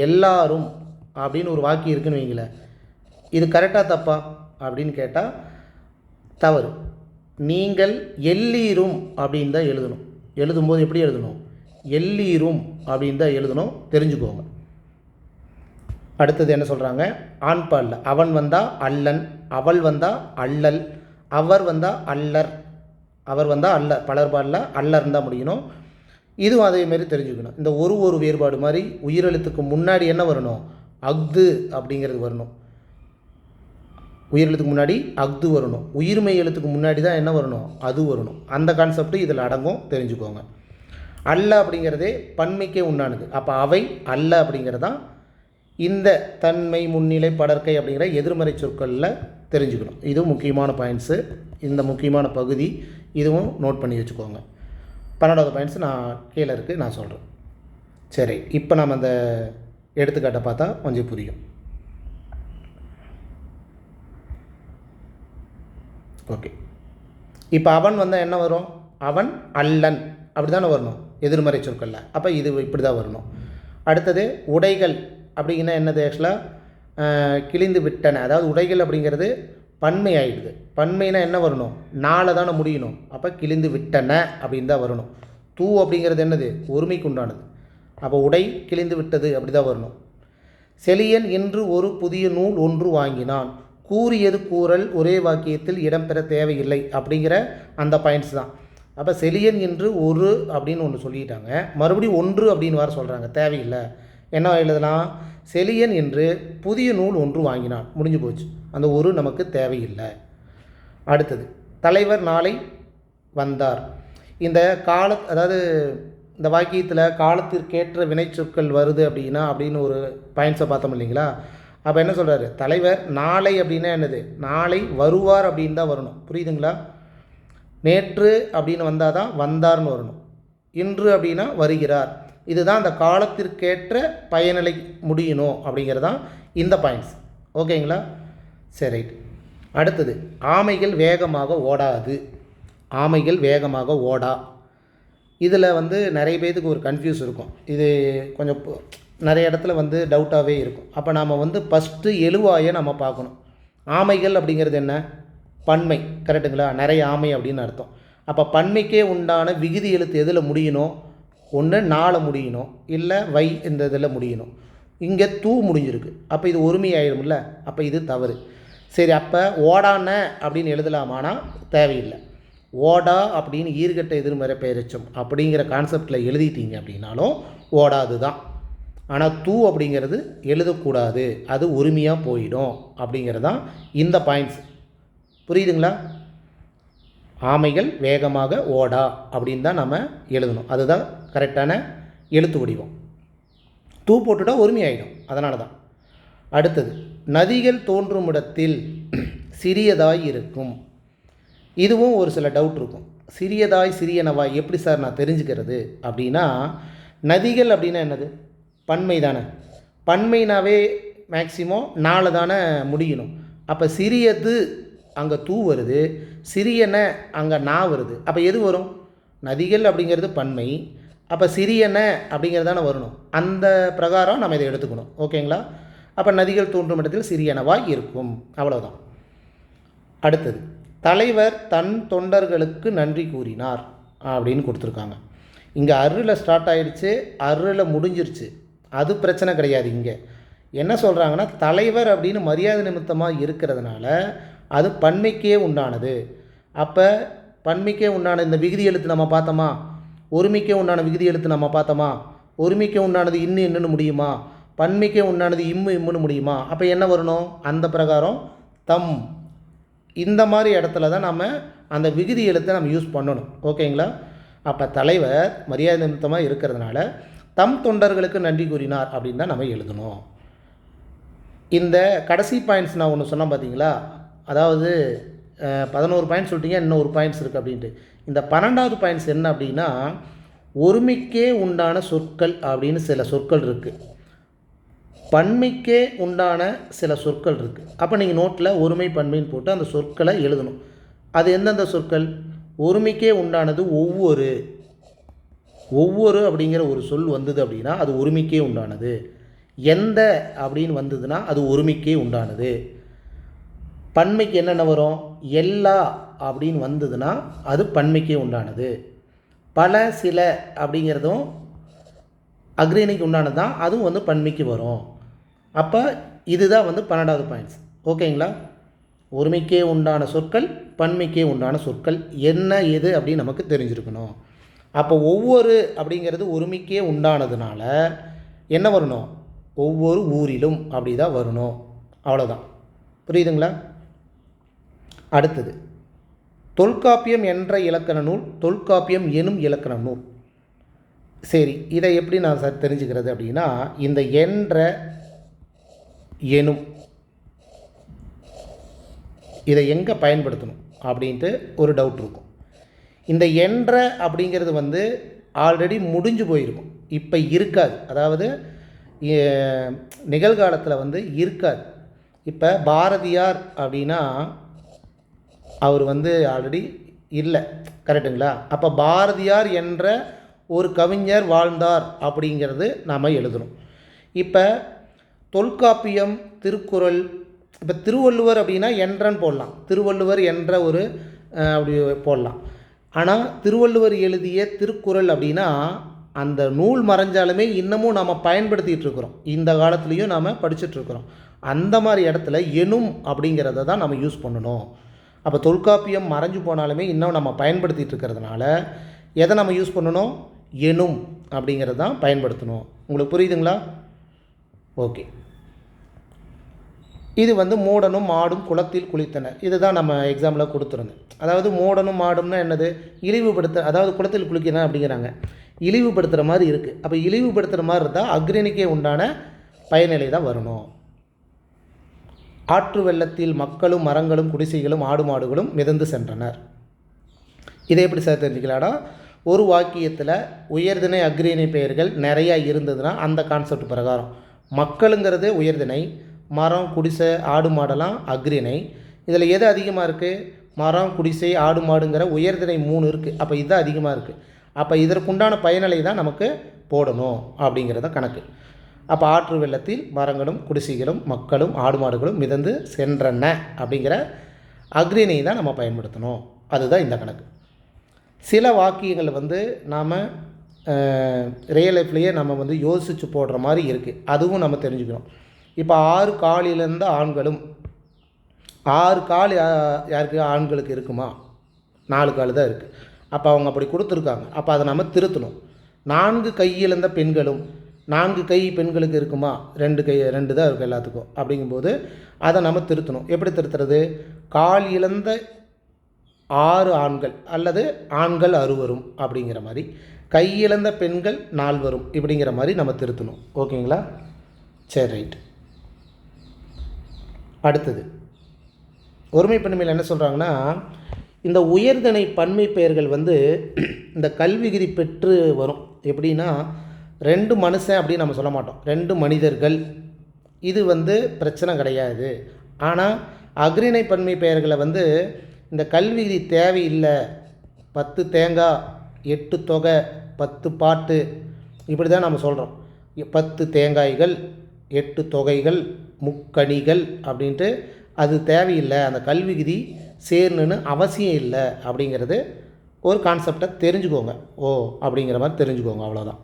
எல்லாரும் அப்படின்னு ஒரு வாக்கியம் இருக்குன்னு வைங்களேன். இது கரெக்டாக தப்பா அப்படின்னு கேட்டால் தவறு. நீங்கள் எல்லீரும் அப்படின்னு தான் எழுதணும். எழுதும்போது எப்படி எழுதணும்? எல்லீரும் அப்படின்னு தான் எழுதணும், தெரிஞ்சுக்கோங்க. அடுத்தது என்ன சொல்கிறாங்க? ஆண்பாலில் அவன் வந்தால் அல்லன், அவள் வந்தால் அல்லல், அவர் வந்தால் அல்லர், அவர் வந்தால் அல்லர், பலர்பாலில் அல்லர் தான் முடியணும். இதுவும் அதேமாரி தெரிஞ்சுக்கணும். இந்த ஒரு வேறுபாடு மாதிரி உயிரெழுத்துக்கு முன்னாடி என்ன வரணும்? அஃது அப்படிங்கிறது வரணும். உயிரெழுத்துக்கு முன்னாடி அஃது வரணும். உயிர்மை எழுத்துக்கு முன்னாடி தான் என்ன வரணும்? அது வரணும். அந்த கான்செப்ட் இதில் அடங்கும், தெரிஞ்சுக்கோங்க. அல்ல அப்படிங்கிறதே பன்மைக்கே உண்டானது. அப்போ அவை அல்ல அப்படிங்கிறதான் இந்த தன்மை முன்னிலை படற்கை அப்படிங்கிற எதிர்மறை சொற்களில் தெரிஞ்சுக்கணும். இதுவும் முக்கியமான பாயிண்ட்ஸு. இந்த முக்கியமான பகுதி இதுவும் நோட் பண்ணி வச்சுக்கோங்க. 12வது பாயிண்ட்ஸ் நான் கீழே இருக்குது, நான் சொல்கிறேன். சரி, இப்போ நம்ம அந்த எடுத்துக்காட்டை பார்த்தா கொஞ்சம் புரியும். ஓகே. இப்போ அவன் வந்தால் என்ன வரும்? அவன் அல்லன் அப்படி தானே வரணும் எதிர்மறை சொற்களில். அப்போ இது இப்படி தான் வரணும். அடுத்தது உடைகள் அப்படிங்கன்னா என்னது? ஆக்சுவலாக கிழிந்து விட்டன. அதாவது உடைகள் அப்படிங்கிறது பன்மை ஆகிடுது. பன்மைனா என்ன வரணும்? நாளை தானே முடியணும். அப்போ கிழிந்து விட்டன அப்படின்னு தான் வரணும். தூ அப்படிங்கிறது என்னது? ஒருமைக்கு உண்டானது. அப்போ உடை கிழிந்து விட்டது அப்படி தான் வரணும். செலியன் இன்று ஒரு புதிய நூல் ஒன்று வாங்கினான். கூறியது கூறல் ஒரே வாக்கியத்தில் இடம்பெற தேவையில்லை அப்படிங்கிற அந்த பாயிண்ட்ஸ் தான். அப்போ செலியன் இன்று ஒரு அப்படின்னு ஒன்று சொல்லிட்டாங்க, மறுபடியும் ஒன்று அப்படின்னு வர சொல்கிறாங்க, தேவையில்லை. என்ன எழுதலாம்? செலியன் என்று புதிய நூல் ஒன்று வாங்கினான், முடிஞ்சு போச்சு. அந்த ஒரு நமக்கு தேவையில்லை. அடுத்தது தலைவர் நாளை வந்தார். இந்த அதாவது இந்த வாக்கியத்தில் காலத்திற்கேற்ற வினைச்சொற்கள் வருது அப்படின்னா அப்படின்னு ஒரு பாயிண்ட்ஸை பார்த்தோம் இல்லைங்களா? அப்போ என்ன சொல்கிறாரு? தலைவர் நாளை அப்படின்னா என்னது? நாளை வருவார் அப்படின்னு தான் வரணும். புரியுதுங்களா? நேற்று அப்படின்னு வந்தால் தான் வந்தார்னு வரணும். இன்று அப்படின்னா வருகிறார். இதுதான் அந்த காலத்திற்கேற்ற பயனிலை முடியணும் அப்படிங்கிறது தான் இந்த பாயிண்ட்ஸ். ஓகேங்களா? சரி, ரைட். அடுத்தது, ஆமைகள் வேகமாக ஓடாது. ஆமைகள் வேகமாக ஓடா. இதில் வந்து நிறைய பேருக்கு ஒரு கன்ஃபியூஸ் இருக்கும். இது கொஞ்சம் நிறைய இடத்துல வந்து டவுட்டாகவே இருக்கும். அப்போ நாம் வந்து ஃபஸ்ட்டு எழுவாயை நம்ம பார்க்கணும். ஆமைகள் அப்படிங்கிறது என்ன? பன்மை, கரெக்டுங்களா? நிறைய ஆமை அப்படின்னு அர்த்தம். அப்போ பன்மைக்கே உண்டான விகுதி எழுத்து எதில் முடியணும்? ஒன்று நாளை முடியணும், இல்லை வை இந்த இதில் முடியணும். இங்கே தூ முடிஞ்சிருக்கு. அப்போ இது ஒருமை ஆயிடும்ல. அப்போ இது தவறு. சரி, அப்போ ஓடான அப்படின்னு எழுதலாமானா தேவையில்லை. ஓடா அப்படின்னு ஈர்கட்ட எதிர்மறை பெயரெச்சம் அப்படிங்கிற கான்செப்டில் எழுதிட்டீங்க அப்படின்னாலும் ஓடாது தான். ஆனால் தூ அப்படிங்கிறது எழுதக்கூடாது, அது உரிமையாக போயிடும் அப்படிங்கிறது தான் இந்த பாயிண்ட்ஸ். புரியுதுங்களா? ஆமைகள் வேகமாக ஓடா அப்படின்னு தான் நம்ம எழுதணும். அதுதான் கரெக்டான எழுத்து வடிவம். தூ போட்டுட்டா ஒருமையாயிடும், அதனால தான். அடுத்தது, நதிகள் தோன்றும் இடத்தில் சிறியதாய் இருக்கும். இதுவும் ஒரு சில டவுட் இருக்கும். சிறியதாய் சிறியனவாய் எப்படி சார் நான் தெரிஞ்சுக்கிறது அப்படின்னா, நதிகள் அப்படின்னா என்னது? பன்மை தானே. பன்மைனாவே மேக்சிமம் நாலு தானே முடியணும். அப்போ சிறியது அங்கே தூ வருது, சிறியன அங்கே நா வருது. அப்போ எது வரும்? நதிகள் அப்படிங்கிறது பன்மை, அப்போ சிறியன அப்படிங்கிறது தானே வரணும். அந்த பிரகாரம் நம்ம இதை எடுத்துக்கணும். ஓகேங்களா? அப்போ நதிகள் தோன்றும் இடத்தில் சிறியனவாய் இருக்கும், அவ்வளோதான். அடுத்தது, தலைவர் தன் தொண்டர்களுக்கு நன்றி கூறினார் அப்படின்னு கொடுத்துருக்காங்க. இங்கே அருளில் ஸ்டார்ட் ஆகிடுச்சு, அருளில் முடிஞ்சிருச்சு, அது பிரச்சனை கிடையாது. இங்கே என்ன சொல்கிறாங்கன்னா, தலைவர் அப்படின்னு மரியாதை நிமித்தமாக இருக்கிறதுனால அது பன்மைக்கே உண்டானது. அப்போ பன்மைக்கே உண்டான இந்த விகுதி எழுத்து நம்ம பார்த்தோமா? ஒருமைக்கே உண்டான விகுதி எழுத்து நம்ம பார்த்தோமா? ஒருமைக்கே உண்டானது இன்னுன்னு முடியுமா? பன்மைக்கே உண்டானது இம்முன்னு முடியுமா? அப்போ என்ன வரணும்? அந்த பிரகாரம் தம், இந்த மாதிரி இடத்துல தான் நம்ம அந்த விகுதி எழுத்தை நம்ம யூஸ் பண்ணணும். ஓகேங்களா? அப்போ தலைவர் மரியாதை நிமித்தமாக இருக்கிறதுனால தம் தொண்டர்களுக்கு நன்றி கூறினார் அப்படின்னு தான் நம்ம எழுதணும். இந்த கடைசி பாயிண்ட்ஸ் நான் ஒன்று சொன்னேன் பார்த்தீங்களா? அதாவது 11 பாயிண்ட்ஸ் சொல்லிட்டீங்க, இன்னும் ஒரு பாயிண்ட்ஸ் இருக்குது அப்படின்ட்டு. இந்த 12வது பாயிண்ட்ஸ் என்ன அப்படின்னா, ஒருமைக்கே உண்டான சொற்கள் அப்படின்னு சில சொற்கள் இருக்குது, பன்மைக்கே உண்டான சில சொற்கள் இருக்குது. அப்போ நீங்கள் நோட்டில் ஒருமை பன்மைன்னு போட்டு அந்த சொற்களை எழுதணும். அது எந்தெந்த சொற்கள்? ஒருமைக்கே உண்டானது ஒவ்வொரு, ஒவ்வொரு அப்படிங்கிற ஒரு சொல் வந்தது அப்படின்னா அது ஒருமைக்கே உண்டானது. எந்த அப்படின்னு வந்ததுன்னா அது ஒருமைக்கே உண்டானது. பன்மைக்கு என்னென்ன வரும்? எல்லா அப்படின்னு வந்ததுன்னா அது பன்மைக்கே உண்டானது. பல சில அப்படிங்கிறதும் அக்ரிணைக்கு உண்டானது தான், அதுவும் வந்து பன்மைக்கு வரும். அப்போ இதுதான் வந்து 12வது பாயிண்ட்ஸ். ஓகேங்களா? ஒருமைக்கே உண்டான சொற்கள், பன்மைக்கே உண்டான சொற்கள் என்ன எது அப்படின்னு நமக்கு தெரிஞ்சிருக்கணும். அப்போ ஒவ்வொரு அப்படிங்கிறது ஒருமைக்கே உண்டானதுனால என்ன வரணும்? ஒவ்வொரு ஊரிலும் அப்படி தான் வரணும், அவ்வளோதான். புரியுதுங்களா? அடுத்தது, தொல்காப்பியம் என்ற இலக்கண நூல், தொல்காப்பியம் எனும் இலக்கண நூல். சரி, இதை எப்படி நான் தெரிஞ்சுக்கிறது அப்படின்னா, இந்த என்ற எனும் இதை எங்கே பயன்படுத்தணும் அப்படின்ட்டு ஒரு டவுட் இருக்கும். இந்த என்ற அப்படிங்கிறது வந்து ஆல்ரெடி முடிஞ்சு போயிருக்கும், இப்போ இருக்காது. அதாவது நிகழ்காலத்தில் வந்து இருக்காது. இப்போ பாரதியார் அப்படின்னா அவர் வந்து ஆல்ரெடி இல்லை, கரெக்டுங்களா? அப்போ பாரதியார் என்ற ஒரு கவிஞர் வாழ்ந்தார் அப்படிங்கிறது நாம் எழுதணும். இப்போ தொல்காப்பியம், திருக்குறள், இப்போ திருவள்ளுவர் அப்படின்னா என்றன்னு போடலாம், திருவள்ளுவர் என்ற ஒரு அப்படி போடலாம். ஆனால் திருவள்ளுவர் எழுதிய திருக்குறள் அப்படின்னா அந்த நூல் மறைஞ்சாலுமே இன்னமும் நாம் பயன்படுத்திகிட்டு இருக்கிறோம், இந்த காலத்துலேயும் நாம் படிச்சுட்ருக்குறோம். அந்த மாதிரி இடத்துல எனும் அப்படிங்கிறத தான் நம்ம யூஸ் பண்ணணும். அப்போ தொல்காப்பியம் மறைஞ்சு போனாலுமே இன்னும் நம்ம பயன்படுத்திகிட்டு இருக்கிறதுனால எதை நம்ம யூஸ் பண்ணணும்? எனும் அப்படிங்கிறது தான் பயன்படுத்தணும். உங்களுக்கு புரியுதுங்களா? ஓகே. இது வந்து மூடனும் மாடும் குளத்தில் குளித்தனர், இதுதான் நம்ம எக்ஸாம்பிளாக கொடுத்துருந்தேன். அதாவது மூடனும் மாடும்னா என்னது? இழிவுபடுத்த, அதாவது குளத்தில் குளிக்கணும் அப்படிங்கிறாங்க, இழிவுபடுத்துகிற மாதிரி இருக்குது. அப்போ இழிவுபடுத்துகிற மாதிரி இருந்தால் அக்ரிணிக்கே உண்டான பயனிலை தான் வரணும். ஆற்று வெள்ளத்தில் மக்களும் மரங்களும் குடிசைகளும் ஆடு மாடுகளும் மிதந்து சென்றனர். இதை எப்படி சார் தெரிஞ்சுக்கலாம்னா, ஒரு வாக்கியத்தில் உயர்திணை அக்ரிணை பெயர்கள் நிறையா இருந்ததுன்னா அந்த கான்செப்ட் பிரகாரம் மக்களுங்கிறது உயர்திணை, மரம் குடிசை ஆடு மாடெல்லாம் அக்ரிணை. இதில் எது அதிகமாக இருக்குது? மரம் குடிசை ஆடு மாடுங்கிற உயர்திணை 3 இருக்குது. அப்போ இதுதான் அதிகமாக இருக்குது. அப்போ இதற்குண்டான பயனலை தான் நமக்கு போடணும் அப்படிங்கிறத கணக்கு. அப்போ ஆற்று வெள்ளத்தில் மரங்களும் குடிசைகளும் மக்களும் ஆடு மாடுகளும் மிதந்து சென்றன அப்படிங்கிற அக்ரிணை தான் நம்ம பயன்படுத்தணும். அதுதான் இந்த கணக்கு. சில வாக்கியங்கள் வந்து நாம் ரியல் லைஃப்லேயே நம்ம வந்து யோசித்து போடுற மாதிரி இருக்குது. அதுவும் நம்ம தெரிஞ்சுக்கணும். இப்போ 6 காலிலிருந்த ஆண்களும் 6 கால் யாருக்கு? ஆண்களுக்கு இருக்குமா? 4 கால் தான் இருக்குது. அப்போ அவங்க அப்படி கொடுத்துருக்காங்க. அப்போ அதை நம்ம திருத்தணும். 4 கையிழந்த பெண்களும் 4 கை பெண்களுக்கு இருக்குமா? 2 கை 2 தான் இருக்குது எல்லாத்துக்கும். அப்படிங்கும்போது அதை நம்ம திருத்தணும். எப்படி திருத்துறது? கால் இழந்த 6 ஆண்கள் அல்லது ஆண்கள் 6 அப்படிங்கிற மாதிரி, கையிழந்த பெண்கள் 4 இப்படிங்கிற மாதிரி நம்ம திருத்தணும். ஓகேங்களா? சரி, ரைட். அடுத்தது ஒருமை பன்மையில் என்ன சொல்கிறாங்கன்னா, இந்த உயர்தனை பன்மை பெயர்கள் வந்து இந்த கல்விகிதி பெற்று வரும். எப்படின்னா 2 மனுஷன் அப்படின்னு நம்ம சொல்ல மாட்டோம், 2 மனிதர்கள். இது வந்து பிரச்சனை கிடையாது. ஆனால் அக்ரிணை பன்மை பெயர்களை வந்து இந்த கல்விகிதி தேவையில்லை, 10 தேங்காய் 8 தொகை 10 பாட்டு இப்படி தான் நம்ம சொல்கிறோம். 10 தேங்காய்கள் 8 தொகைகள் முக்கணிகள் அப்படின்ட்டு அது தேவையில்லை, அந்த கல்விகிதி சேரணுன்னு அவசியம் இல்லை அப்படிங்கிறது ஒரு கான்செப்டை தெரிஞ்சுக்கோங்க. ஓ அப்படிங்கிற மாதிரி தெரிஞ்சுக்கோங்க, அவ்வளோதான்.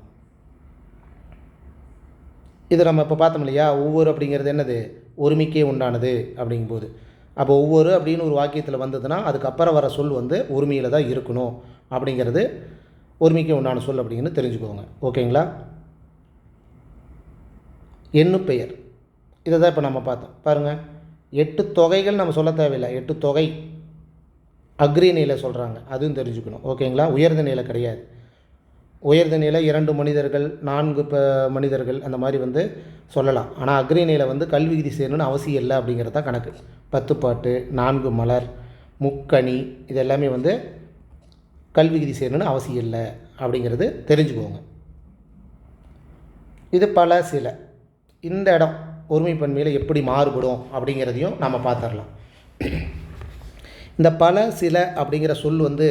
இது நம்ம இப்போ பார்த்தோம் இல்லையா, ஒவ்வொரு அப்படிங்கிறது என்னது? ஒருமைக்கே உண்டானது அப்படிங்கும்போது. அப்போ ஒவ்வொரு அப்படின்னு ஒரு வாக்கியத்தில் வந்ததுன்னா அதுக்கப்புறம் வர சொல் வந்து ஒருமையில் தான் இருக்கணும் அப்படிங்கிறது ஒருமைக்கே உண்டான சொல் அப்படிங்கிறது தெரிஞ்சுக்கோங்க. ஓகேங்களா? எண்ணு பெயர் இதை தான் இப்போ நம்ம பார்த்தோம். பாருங்கள், 8 தொகைகள் நம்ம சொல்ல தேவையில்லை, 8 தொகை அக்ரிணையில் சொல்கிறாங்க, அதுவும் தெரிஞ்சுக்கணும். ஓகேங்களா? உயர்ந்த நிலை கிடையாது. உயர்ந்த நிலை 2 மனிதர்கள் 4 மனிதர்கள் அந்த மாதிரி வந்து சொல்லலாம். ஆனால் அக்ரிணையில் வந்து கல்விகிதி செய்யணும்னு அவசியம் இல்லை அப்படிங்கிறது தான் கணக்கு. 10 பாட்டு 4 மலர் முக்கணி இது எல்லாமே வந்து கல்விகிதி செய்யணும்னு அவசியம் இல்லை அப்படிங்கிறது தெரிஞ்சுக்கோங்க. இது பல சில. இந்த இடம் ஒருமை பன்மையில் எப்படி மாறுபடும் அப்படிங்கிறதையும் நம்ம பார்த்துடலாம். இந்த பல சில அப்படிங்கிற சொல் வந்து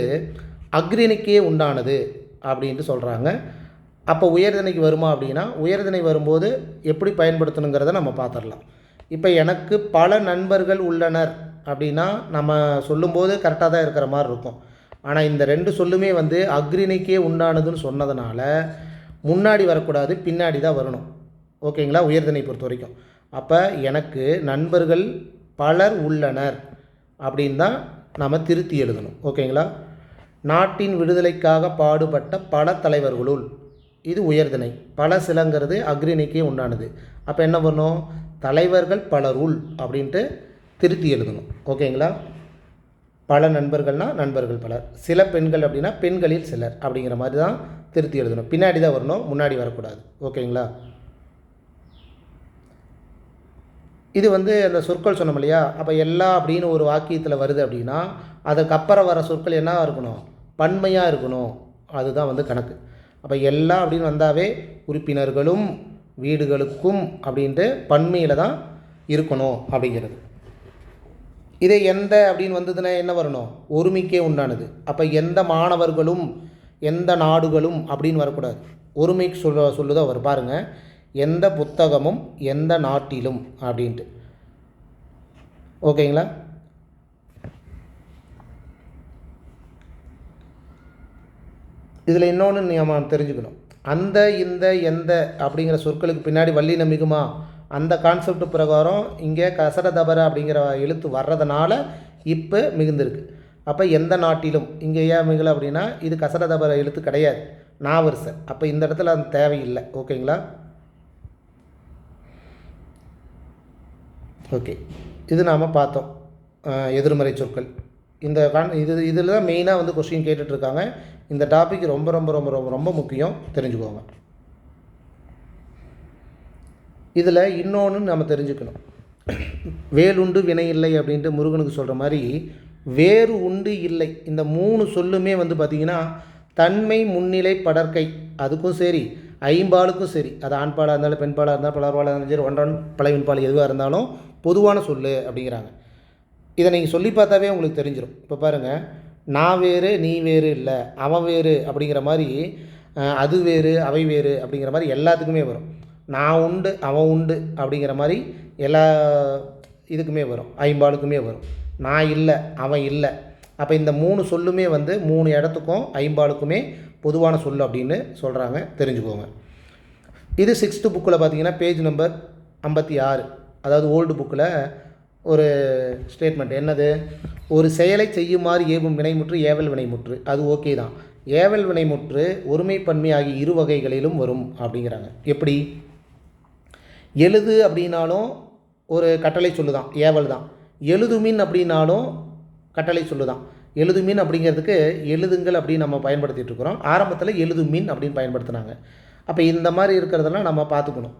அக்ரிணைக்கே உண்டானது அப்படின்ட்டு சொல்கிறாங்க. அப்போ உயர்திணைக்கு வருமா அப்படின்னா, உயர்திணை வரும்போது எப்படி பயன்படுத்தணுங்கிறத நம்ம பார்த்துடலாம். இப்போ எனக்கு பல நண்பர்கள் உள்ளனர் அப்படின்னா நம்ம சொல்லும்போது கரெக்டாக தான் இருக்கிற மாதிரி இருக்கும். ஆனால் இந்த 2 சொல்லுமே வந்து அக்ரிணைக்கே உண்டானதுன்னு சொன்னதுனால முன்னாடி வரக்கூடாது, பின்னாடி தான் வரணும். ஓகேங்களா? உயர்திணை பொறுத்த வரைக்கும். அப்போ எனக்கு நண்பர்கள் பலர் உள்ளனர் அப்படின்னு தான் நம்ம திருத்தி எழுதணும். ஓகேங்களா? நாட்டின் விடுதலைக்காக பாடுபட்ட பல தலைவர்களுள் இது உயர்திணை. பல சிலங்கிறது அக்ரிணைக்கே உண்டானது. அப்போ என்ன பண்ணணும்? தலைவர்கள் பலருள் அப்படின்ட்டு திருத்தி எழுதணும். ஓகேங்களா? பல நண்பர்கள்னால் நண்பர்கள் பலர், சில பெண்கள் அப்படின்னா பெண்களில் சிலர் அப்படிங்கிற மாதிரி தான் திருத்தி எழுதணும். பின்னாடி தான் வரணும், முன்னாடி வரக்கூடாது. ஓகேங்களா? இது வந்து அந்த சொற்கள் சொன்னோம் இல்லையா, அப்போ எல்லா அப்படின்னு ஒரு வாக்கியத்தில் வருது அப்படின்னா அதுக்கப்புறம் வர சொற்கள் என்ன இருக்கணும்? பன்மையாக இருக்கணும். அதுதான் வந்து கணக்கு. அப்போ எல்லா அப்படின்னு வந்தாவே உறுப்பினர்களும் வீடுகளுக்கும் அப்படின்ட்டு பன்மையில் தான் இருக்கணும் அப்படிங்கிறது. இதே எந்த அப்படின்னு வந்ததுன்னா என்ன வரணும்? ஒருமைக்கே உண்டானது. அப்போ எந்த மாணவர்களும் எந்த நாடுகளும் அப்படின்னு வரக்கூடாது, ஒருமைக்கு சொல்லுதான் வரும். பாருங்கள், எந்த புத்தகமும் எந்த நாட்டிலும் அப்படின்ட்டு. ஓகேங்களா? இதில் இன்னொன்று நம்ம தெரிஞ்சுக்கணும். அந்த இந்த எந்த அப்படிங்கிற சொற்களுக்கு பின்னாடி வல்லின மிகுமா அந்த கான்செப்ட் பிரகாரம் இங்கே கசட தபர அப்படிங்கிற எழுத்து வர்றதுனால இப்போ மிகுந்திருக்கு. அப்போ எந்த நாட்டிலும் இங்கே ஏன் மிகலை அப்படின்னா இது கசட தபர எழுத்து கிடையாது, நாவரிசை. அப்போ இந்த இடத்துல அது தேவையில்லை. ஓகேங்களா? ஓகே, இது நாம் பார்த்தோம் எதிர்மறை சொற்கள். இந்த இதில் தான் மெயினாக வந்து கொஸ்டின் கேட்டுட்ருக்காங்க. இந்த டாபிக் ரொம்ப ரொம்ப ரொம்ப ரொம்ப ரொம்ப முக்கியம், தெரிஞ்சுக்கோங்க. இதில் இன்னொன்று நம்ம தெரிஞ்சுக்கணும். வேலுண்டு வினை இல்லை அப்படின்ட்டு முருகனுக்கு சொல்கிற மாதிரி வேறு உண்டு இல்லை. இந்த 3 சொல்லுமே வந்து பார்த்திங்கன்னா தன்மை முன்னிலை படற்கை அதுக்கும் சரி, ஐம்பாலுக்கும் சரி, அது ஆண்பாலாக இருந்தாலும் பெண்பாலாக இருந்தாலும் பலர்பாலாக இருந்தாலும் சரி, ஒன்றான் பலவின்பால் எதுவாக இருந்தாலும் பொதுவான சொல்லு அப்படிங்கிறாங்க. இதை நீங்கள் சொல்லி பார்த்தாவே உங்களுக்கு தெரிஞ்சிடும். இப்போ பாருங்கள், நான் வேறு நீ வேறு இல்லை, அவன் வேறு அப்படிங்கிற மாதிரி, அது வேறு அவை வேறு அப்படிங்கிற மாதிரி எல்லாத்துக்குமே வரும். நான் உண்டு அவன் உண்டு அப்படிங்கிற மாதிரி எல்லா இதுக்குமே வரும், ஐம்பாலுக்குமே வரும். நான் இல்லை அவன் இல்லை. அப்போ இந்த 3 சொல்லுமே வந்து 3 இடத்துக்கும் ஐம்பாலுக்குமே பொதுவான சொல் அப்படின்னு சொல்கிறாங்க, தெரிஞ்சுக்கோங்க. இது 6th புக்கில் பார்த்தீங்கன்னா பேஜ் நம்பர் 56, அதாவது ஓல்டு புக்கில் ஒரு ஸ்டேட்மெண்ட் என்னது, ஒரு செயலை செய்யுமாறு ஏவும் வினைமுற்று ஏவல் வினைமுற்று, அது ஓகே தான். ஏவல் வினைமுற்று ஒருமைப்பன்மை ஆகிய இரு வகைகளிலும் வரும் அப்படிங்கிறாங்க. எப்படி? எழுது அப்படின்னாலும் ஒரு கட்டளை சொல்லுதான், ஏவல் தான். எழுதுமின் அப்படின்னாலும் கட்டளை சொல்லுதான். எழுதுமின் அப்படிங்கிறதுக்கு எழுதுங்கள் அப்படின்னு நம்ம பயன்படுத்திகிட்டு இருக்கிறோம். ஆரம்பத்தில் எழுதுமின் அப்படின்னு பயன்படுத்தினாங்க. அப்போ இந்த மாதிரி இருக்கிறதெல்லாம் நம்ம பார்த்துக்கணும்.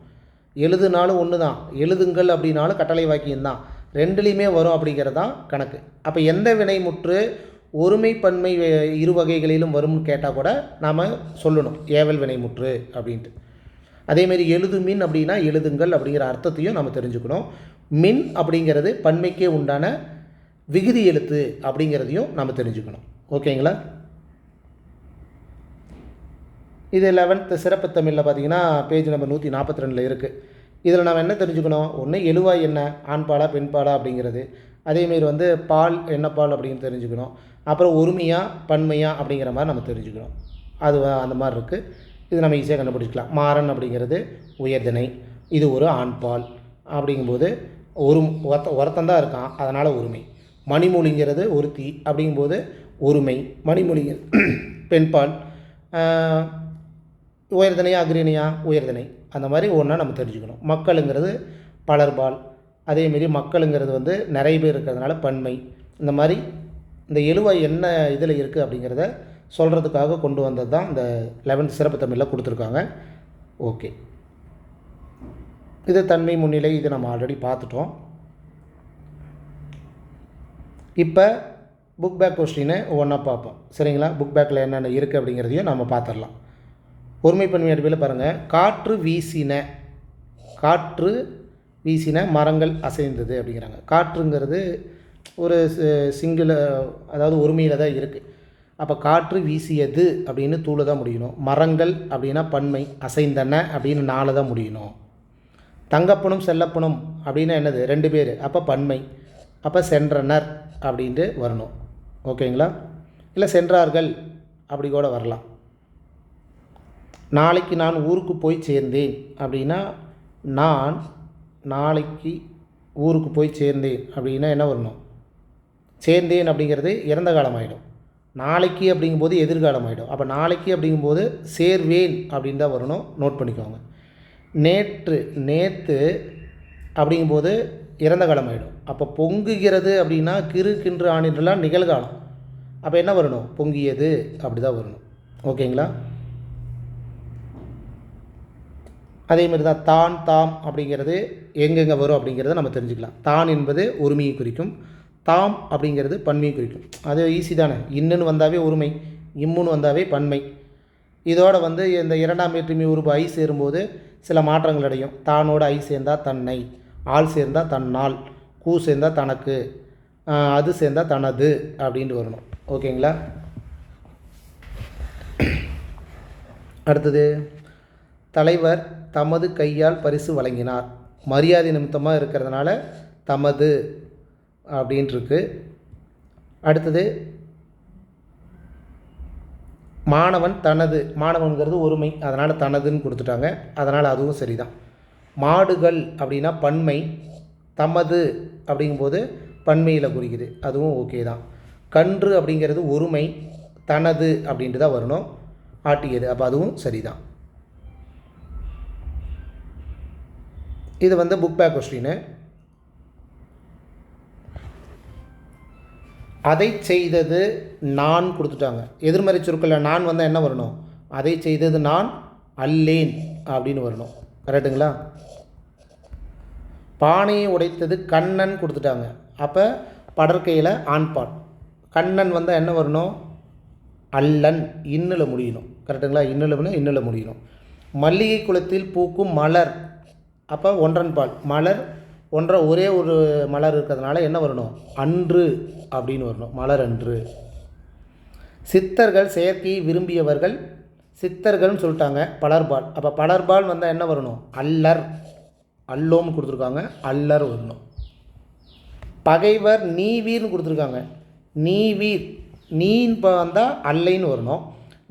எழுதுனாலும் ஒன்று தான், எழுதுங்கள் அப்படின்னாலும் கட்டளை வாக்கியம் தான், ரெண்டுலேயுமே வரும் அப்படிங்கிறது தான் கணக்கு. அப்போ எந்த வினைமுற்று ஒருமைப்பன்மை இரு வகைகளிலும் வரும்னு கேட்டால் கூட நாம் சொல்லணும் ஏவல் வினைமுற்று அப்படின்ட்டு. அதேமாரி எழுதுமின் அப்படின்னா எழுதுங்கள் அப்படிங்கிற அர்த்தத்தையும் நம்ம தெரிஞ்சுக்கணும். மின் அப்படிங்கிறது பன்மைக்கே உண்டான விகுதி எழுத்து அப்படிங்கிறதையும் நம்ம தெரிஞ்சுக்கணும். ஓகேங்களா? இது 11th சிறப்பு தமிழில் பார்த்தீங்கன்னா பேஜ் நம்பர் 142 இருக்குது. இதில் நம்ம என்ன தெரிஞ்சுக்கணும், ஒன்று எழுவாய் என்ன, ஆண்பாலா பெண்பாலா அப்படிங்கிறது. அதேமாரி வந்து பால் என்ன பால் அப்படின்னு தெரிஞ்சுக்கணும். அப்புறம் ஒருமையா பன்மையா அப்படிங்கிற மாதிரி நம்ம தெரிஞ்சுக்கணும். அது அந்த மாதிரி இருக்குது. இது நம்ம ஈஸியாக கண்டுபிடிச்சிக்கலாம். மாறன் அப்படிங்கிறது உயர்திணை, இது ஒரு ஆண்பால் அப்படிங்கும்போது ஒருத்தன் தான் இருக்கான், அதனால் ஒருமை. மணிமொழிங்கிறது ஒருத்தி அப்படிங்கும்போது ஒருமை. மணிமொழிங்க பெண்பால். உயர்திணையா அக்ரிணையா, உயர்திணை. அந்த மாதிரி ஒன்றா நம்ம தெரிஞ்சுக்கணும். மக்களுங்கிறது பலர்பால். அதேமாரி மக்களுங்கிறது வந்து நிறைய பேர் இருக்கிறதுனால பன்மை. இந்த மாதிரி இந்த எழுவாய் என்ன இதில் இருக்குது அப்படிங்கிறத சொல்கிறதுக்காக கொண்டு வந்தது தான் இந்த 11th சிறப்பு தமிழில் கொடுத்துருக்காங்க. ஓகே, இது தன்மை முன்னிலை, இது நம்ம ஆல்ரெடி பார்த்துட்டோம். இப்போ புக் பேக் கொஸ்டினை ஒவ்வொன்றா பார்ப்போம். சரிங்களா? புக் பேக்கில் என்னென்ன இருக்குது அப்படிங்கிறதையும் நம்ம பார்த்துடலாம். ஒருமைப்பன்மை அடிப்படையில் பாருங்கள். காற்று வீசின, காற்று வீசின மரங்கள் அசைந்தது அப்படிங்கிறாங்க. காற்றுங்கிறது ஒரு சிங்கிள், அதாவது ஒருமையில் தான் இருக்குது. அப்போ காற்று வீசியது அப்படின்னு தூளை தான் முடியணும். மரங்கள் அப்படின்னா பன்மை, அசைந்தன அப்படின்னு 4 தான் முடியணும். தங்கப்பனும் செல்லப்பனும் அப்படின்னா என்னது, 2 பேர், அப்போ பன்மை. அப்போ சென்றனர் அப்படின்ட்டு வரணும். ஓகேங்களா? இல்லை சென்றார்கள் அப்படி கூட வரலாம். நாளைக்கு நான் ஊருக்கு போய் சேர்ந்தேன் அப்படின்னா, நான் நாளைக்கு ஊருக்கு போய் சேர்ந்தேன் அப்படின்னா என்ன வரணும், சேர்ந்தேன் அப்படிங்கிறது இறந்த காலம் ஆகிடும். நாளைக்கு அப்படிங்கும்போது எதிர்காலம் ஆகிடும். அப்போ நாளைக்கு அப்படிங்கும்போது சேர்வேன் அப்படின்னு தான் வரணும். நோட் பண்ணிக்கோங்க. நேற்று, நேற்று அப்படிங்கும்போது இறந்த காலம் ஆகிடும். அப்போ பொங்குகிறது அப்படின்னா கிறு கின்று ஆணின்றலாம் நிகழ்காலம். அப்போ என்ன வரணும், பொங்கியது அப்படி தான் வரணும். ஓகேங்களா? அதேமாதிரி தான் தான் தாம் அப்படிங்கிறது எங்கெங்கே வரும் அப்படிங்கிறத நம்ம தெரிஞ்சுக்கலாம். தான் என்பது ஒருமையை குறிக்கும், தாம் அப்படிங்கிறது பன்மையை குறிக்கும். அது ஈஸி தானே. இன்னுன்னு வந்தாவே ஒருமை, இம்முன்னு வந்தாவே பன்மை. இதோட வந்து இந்த 2ஆம் வேற்றுமை உறுப்பு ஐ சேரும்போது சில மாற்றங்கள் அடையும். தானோட ஐ சேர்ந்தால் தன்னை, ஆள் சேர்ந்தால் தன்னால், கூ சேர்ந்தால் தனக்கு, அது சேர்ந்தால் தனது அப்படின்ட்டு வரணும். ஓகேங்களா? அடுத்தது, தலைவர் தமது கையால் பரிசு வழங்கினார். மரியாதை நிமித்தமாக இருக்கிறதுனால தமது அப்படின்ட்டுருக்கு. அடுத்தது, மாணவன் தனது, மாணவன்கிறது ஒருமை, அதனால் தனதுன்னு கொடுத்துட்டாங்க, அதனால் அதுவும் சரிதான். மாடுகள் அப்படின்னா பன்மை, தமது அப்படிங்கும்போது பன்மையில் குறிக்குது, அதுவும் ஓகே தான். கன்று அப்படிங்கிறது ஒருமை, தனது அப்படின்ட்டு தான் வரணும், ஆட்டியது, அப்போ அதுவும் சரிதான். இது வந்து புக் பேக் கொஸ்டின். அதை செய்தது நான் கொடுத்துட்டாங்க. எதிர்மறை சொற்களில் நான் வந்தால் என்ன வரணும், அதை செய்தது நான் அல்லேன் அப்படின்னு வரணும். கரெக்டுங்களா? பானையை உடைத்தது கண்ணன் கொடுத்துட்டாங்க. அப்போ படற்கையில் ஆண்பால். கண்ணன் வந்தால் என்ன வரணும், அல்லன் இன்னில் முடியணும். கரெக்டுங்களா? இன்னில் முடியணும். மல்லிகை குளத்தில் பூக்கும் மலர், அப்போ ஒன்றன் பால். மலர் ஒரே ஒரு மலர் இருக்கிறதுனால என்ன வரணும்? அன்று அப்படின்னு வரணும். மலர் அன்று. சித்தர்கள் செயற்கையை விரும்பியவர்கள், சித்தர்கள்னு சொல்லிட்டாங்க, பலர்பால். அப்போ பலர்பால் வந்தால் என்ன வரணும்? அல்லர். அல்லோம்னு கொடுத்துருக்காங்க, அல்லர் வரணும். பகைவர் நீவீர்னு கொடுத்துருக்காங்க, நீவீர். நீன் வந்தால் அல்லைன்னு வரணும்.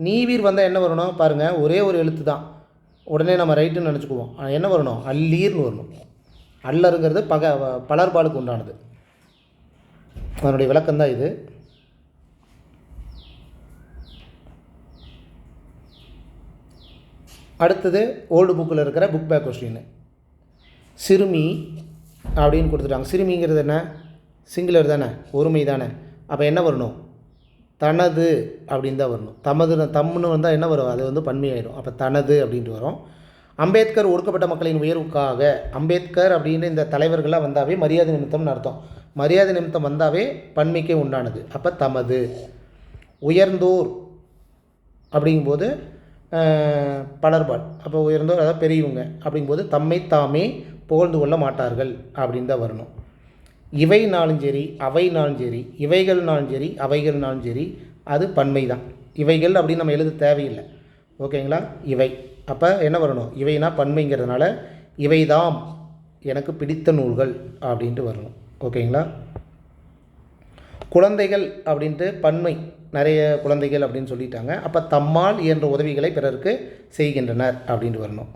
நீவீர் வந்தால் என்ன வரணும் பாருங்கள், ஒரே ஒரு எழுத்து தான், உடனே நம்ம ரைட்டுன்னு நினச்சிக்குவோம். என்ன வரணும்? அல்லீர்னு வரணும். அல்லருங்கிறது பலர்பாலுக்கு உண்டானது. அதனுடைய விளக்கம்தான் இது. அடுத்தது ஓல்டு புக்கில் இருக்கிற புக் பேக் கொஸ்டின். சிறுமி அப்படின்னு கொடுத்துட்டாங்க. சிறுமிங்கிறது என்ன? சிங்குலர் தானே, ஒருமை தானே. அப்போ என்ன வரணும்? தனது அப்படின்னு தான் வரணும். தம்முன்னு வந்தால் என்ன வரும்? அது வந்து பன்மையாயிடும். அப்போ தனது அப்படின்ட்டு வரும். அம்பேத்கர் ஒடுக்கப்பட்ட மக்களின் உயர்வுக்காக, அம்பேத்கர் அப்படின்னு இந்த தலைவர்கள்லாம் வந்தாவே மரியாதை நிமித்தம்னு அர்த்தம். மரியாதை நிமித்தம் வந்தாவே பன்மைக்கே உண்டானது. அப்போ தமது. உயர்ந்தோர் அப்படிங்கும்போது பலர்பால். அப்போ உயர்ந்தோர் அதாவது பெரியவங்க அப்படிங்கும்போது தம்மை தாமே புகழ்ந்து கொள்ள மாட்டார்கள் அப்படின்னு தான் வரணும். இவைனாலும் சரி அவைனாலும் சரி, இவைகள்னாலும் சரி அவைகள்னாலும் சரி, அது பன்மை தான். இவைகள் அப்படின்னு நம்ம எழுத தேவையில்லை. ஓகேங்களா? இவை. அப்போ என்ன வரணும்? இவைனா பன்மைங்கிறதுனால இவைதாம் எனக்கு பிடித்த நூல்கள் அப்படின்ட்டு வரணும். ஓகேங்களா? குழந்தைகள் அப்படின்ட்டு பன்மை, நிறைய குழந்தைகள் அப்படின்னு சொல்லிட்டாங்க. அப்போ தம்மால் இயன்ற உதவிகளை பிறருக்கு செய்கின்றனர் அப்படின்ட்டு வரணும்.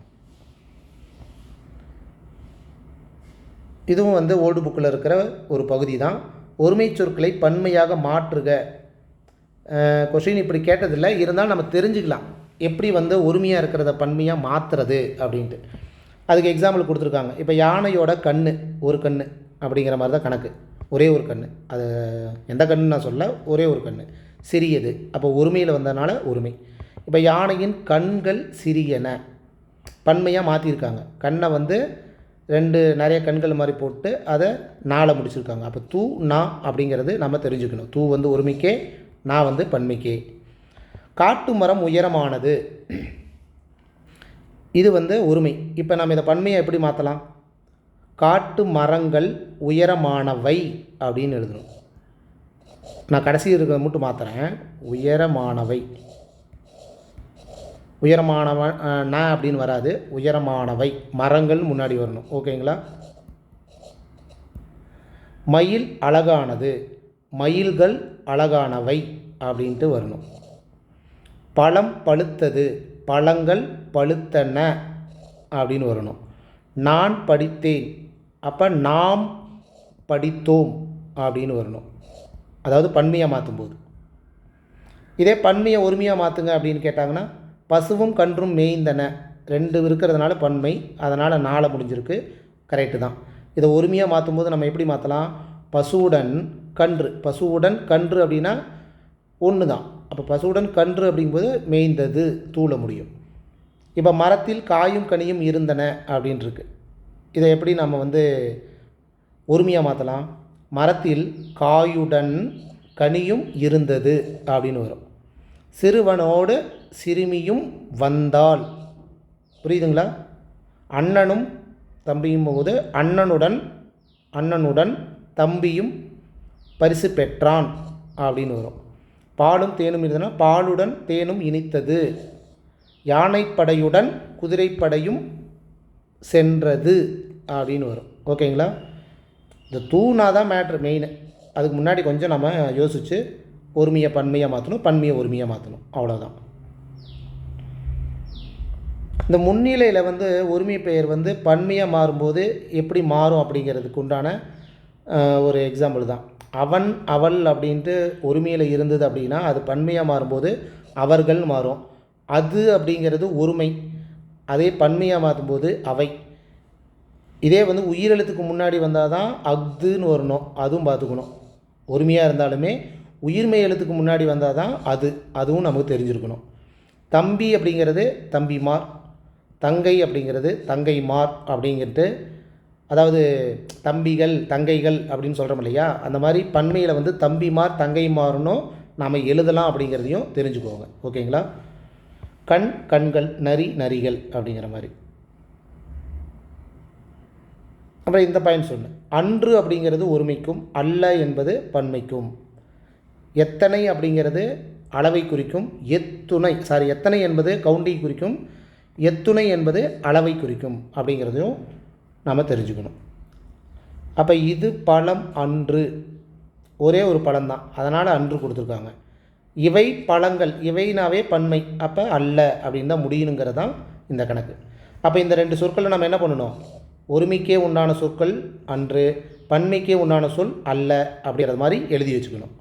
இதுவும் வந்து ஓல்டு புக்கில் இருக்கிற ஒரு பகுதி தான். ஒருமை சொற்களை பன்மையாக மாற்றுக. கொஸ்டின் இப்படி கேட்டதில்லை, இருந்தாலும் நம்ம தெரிஞ்சுக்கலாம் எப்படி வந்து ஒருமையாக இருக்கிறத பன்மையாக மாற்றுறது அப்படின்ட்டு. அதுக்கு எக்ஸாம்பிள் கொடுத்துருக்காங்க. இப்போ யானையோட கண், ஒரு கண் அப்படிங்கிற மாதிரி தான் கணக்கு. ஒரே ஒரு கண், அது எந்த கண்ணுன்னு நான் சொல்ல, ஒரே ஒரு கண் சிறியது. அப்போ ஒருமையில் வந்ததுனால ஒருமை. இப்போ யானையின் கண்கள் சிறியன, பன்மையாக மாற்றிருக்காங்க. கண்ணை வந்து நிறைய கண்கள் மாதிரி போட்டு அதை நாளை முடிச்சிருக்காங்க. அப்போ தூ நா அப்படிங்கிறது நம்ம தெரிஞ்சுக்கணும். தூ வந்து ஒருமைக்கே, நான் வந்து பன்மைக்கே. காட்டு மரம் உயரமானது, இது வந்து ஒருமை. இப்போ நம்ம இதை பன்மையை எப்படி மாற்றலாம்? காட்டு மரங்கள் உயரமானவை அப்படின்னு எழுதணும். நான் கடைசி இருக்கிறத மட்டும் மாற்றுறேன். உயரமானவை. உயரமானவன் நான் அப்படின்னு வராது, உயரமானவை. மரங்கள் முன்னாடி வரணும். ஓகேங்களா? மயில் அழகானது, மயில்கள் அழகானவை அப்படின்ட்டு வரணும். பழம் பழுத்தது, பழங்கள் பழுத்தன அப்படின்னு வரணும். நான் படித்தேன், அப்போ நாம் படித்தோம் அப்படின்னு வரணும். அதாவது பன்மையாக மாற்றும்போது. இதே பன்மையை ஒருமையாக மாற்றுங்க அப்படின்னு கேட்டாங்கன்னா, பசுவும் கன்றும் மேய்ந்தன, ரெண்டு இருக்கிறதுனால பன்மை, அதனால் நாளை முடிஞ்சிருக்கு. கரெக்டு தான். இதை ஒருமையாக மாற்றும்போது நம்ம எப்படி மாற்றலாம்? பசுவுடன் கன்று, பசுவுடன் கன்று அப்படின்னா ஒன்று தான். அப்போ பசுவுடன் கன்று அப்படிங்கும்போது மேய்ந்தது தூள முடியும். இப்போ மரத்தில் காயும் கனியும் இருந்தன அப்படின்ட்டுருக்கு. இதை எப்படி நம்ம வந்து ஒருமையாக மாற்றலாம்? மரத்தில் காயுடன் கனியும் இருந்தது அப்படின்னு வரும். சிறுவனோடு சிறுமியும் வந்தாள், புரியுதுங்களா? அண்ணனும் தம்பியும் போது அண்ணனுடன் தம்பியும் பரிசு பெற்றான் அப்படின்னு வரும். பாலும் தேனும் இருந்ததுன்னா பாலுடன் தேனும் இனித்தது. யானைப்படையுடன் குதிரைப்படையும் சென்றது அப்படின்னு வரும். ஓகேங்களா? இந்த தூணா தான் மேட்ரு மெயின். அதுக்கு முன்னாடி கொஞ்சம் நம்ம யோசித்து ஒருமையை பன்மையாக மாற்றணும், பன்மையை ஒருமையாக மாற்றணும், அவ்வளோதான். இந்த முன்னிலையில் வந்து ஒருமை பெயர் வந்து பன்மையாக மாறும்போது எப்படி மாறும் அப்படிங்கிறதுக்கு உண்டான ஒரு எக்ஸாம்பிள் தான். அவன் அவள் அப்படின்ட்டு ஒருமையில் இருந்தது அப்படின்னா அது பன்மையாக மாறும்போது அவர்கள் மாறும். அது அப்படிங்கிறது ஒருமை, அதே பன்மையாக மாற்றும்போது அவை. இதே வந்து உயிரெழுத்துக்கு முன்னாடி வந்தால் தான் அஃதுன்னு வரணும், அதுவும் பார்த்துக்கணும். ஒருமையாக இருந்தாலுமே உயிர்மை எழுத்துக்கு முன்னாடி வந்தால் தான் அதுவும் நமக்கு தெரிஞ்சிருக்கணும். தம்பி அப்படிங்கிறது தம்பிமார், தங்கை அப்படிங்கிறது தங்கைமார் அப்படிங்கிறது, அதாவது தம்பிகள் தங்கைகள் அப்படின்னு சொல்கிறோம் இல்லையா, அந்த மாதிரி பன்மையில் வந்து தம்பிமார் தங்கைமார்னும் நாம் எழுதலாம் அப்படிங்கிறதையும் தெரிஞ்சுக்கோங்க. ஓகேங்களா? கண், கண்கள், நரி, நரிகள் அப்படிங்கிற மாதிரி. அப்புறம் இந்த பாயிண்ட் சொன்னேன். அன்று அப்படிங்கிறது ஒருமைக்கும், அல்ல என்பது பன்மைக்கும். எத்தனை அப்படிங்கிறது அளவை குறிக்கும், எத்தனை என்பது கவுண்டை குறிக்கும், எத்துணை என்பது அளவை குறிக்கும் அப்படிங்கிறதையும் நாம் தெரிஞ்சுக்கணும். அப்போ இது பழம் அன்று, ஒரே ஒரு பழம் தான், அதனால் அன்று கொடுத்துருக்காங்க. இவை பழங்கள், இவைனாவே பன்மை, அப்போ அல்ல அப்படின்னு தான் முடியணுங்கிறது தான் இந்த கணக்கு. அப்போ இந்த 2 சொற்களை நம்ம என்ன பண்ணணும்? ஒருமைக்கே உண்டான சொற்கள் அன்று, பன்மைக்கே உண்டான சொல் அல்ல அப்படிங்கிற மாதிரி எழுதி வச்சுக்கணும்.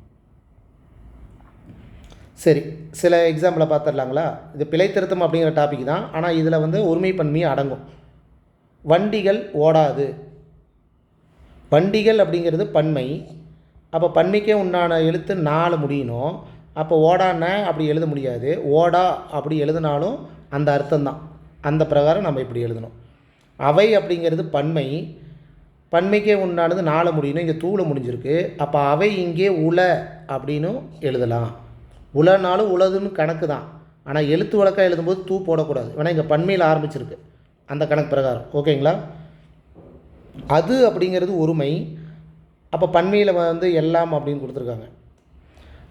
சரி, சில எக்ஸாம்பிளை பார்த்துடலாங்களா? இது பிழை திருத்தம் அப்படிங்கிற டாபிக் தான், ஆனால் இதில் வந்து ஒருமை பன்மையை அடங்கும். வண்டிகள் ஓடாது. வண்டிகள் அப்படிங்கிறது பன்மை, அப்போ பன்மைக்கே உண்டான எழுத்து 4 முடியணும். அப்போ ஓடான அப்படி எழுத முடியாது, ஓடா அப்படி எழுதினாலும் அந்த அர்த்தம்தான். அந்த பிரகாரம் நம்ம இப்படி எழுதணும். அவை அப்படிங்கிறது பன்மை, பன்மைக்கே உண்டானது 4 முடியணும், இங்கே தூள முடிஞ்சிருக்கு. அப்போ அவை இங்கே உல அப்படின்னு எழுதலாம். உலனாலும் உலதுன்னு கணக்கு தான், ஆனால் எழுத்து வழக்காக எழுதும்போது தூ போடக்கூடாது. வேணால் இங்கே பன்மையில் ஆரம்பிச்சிருக்கு அந்த கணக்கு பிரகாரம். ஓகேங்களா? அது அப்படிங்கிறது ஒருமை, அப்போ பன்மையில் வந்து எல்லாம் அப்படின்னு கொடுத்துருக்காங்க.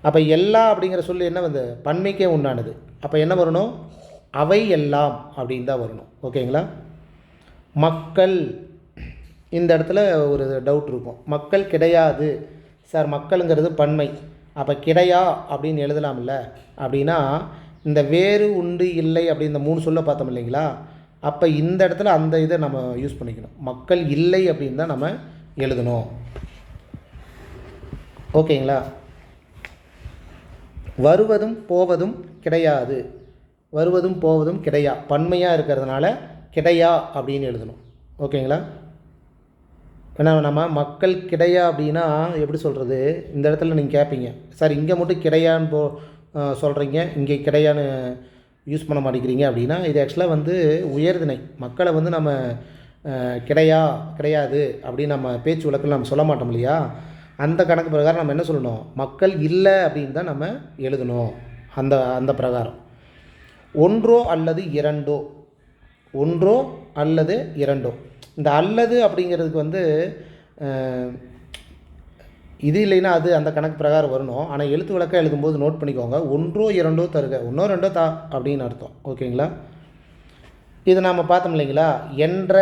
அப்போ எல்லா அப்படிங்கிற சொல்லு என்ன வந்து பன்மைக்கே உண்டானது. அப்போ என்ன வரணும்? அவை எல்லாம் அப்படின்னு தான் வரணும். ஓகேங்களா? மக்கள், இந்த இடத்துல ஒரு டவுட் இருக்கும். மக்கள் கிடையாது சார், மக்களுங்கிறது பன்மை, அப்போ கிடையா அப்படின்னு எழுதலாம்ல அப்படின்னா, இந்த வேறு உண்டு இல்லை அப்படி இந்த 3 சொல்ல பார்த்தோம் இல்லைங்களா? அப்போ இந்த இடத்துல அந்த இதை நம்ம யூஸ் பண்ணிக்கணும். மக்கள் இல்லை அப்படின்னு தான் நம்ம எழுதணும். ஓகேங்களா? வருவதும் போவதும் கிடையாது, வருவதும் போவதும் கிடையா, பன்மையாக இருக்கிறதுனால கிடையா அப்படின்னு எழுதணும். ஓகேங்களா? ஏன்னா நம்ம மக்கள் கிடையா அப்படின்னா எப்படி சொல்கிறது? இந்த இடத்துல நீங்கள் கேட்பீங்க, சார் இங்கே மட்டும் கிடையான்னு சொல்கிறீங்க, இங்கே கிடையான்னு யூஸ் பண்ண மாட்டேங்கிறீங்க அப்படின்னா, இது ஆக்சுவலாக வந்து உயர்திணை. மக்களை வந்து நம்ம கிடையாது அப்படின்னு நம்ம பேச்சு வழக்கில் நம்ம சொல்ல மாட்டோம் இல்லையா? அந்த கணக்கு பிரகாரம் நம்ம என்ன சொல்லணும்? மக்கள் இல்லை அப்படின்னு தான் நம்ம எழுதணும். அந்த பிரகாரம் ஒன்றோ அல்லது இரண்டோ, ஒன்றோ அல்லது இரண்டோ. இந்த அல்லது அப்படிங்கிறதுக்கு வந்து இது இல்லைன்னா அது அந்த கணக்கு பிரகாரம் வரணும். ஆனால் எழுத்து வழக்காக எழுதும்போது நோட் பண்ணிக்கோங்க, ஒன்றோ இரண்டோ தருக, ஒன்றோ ரெண்டோ தா அப்படின்னு அர்த்தம். ஓகேங்களா? இது நாம் பார்த்தோம் இல்லைங்களா? என்ற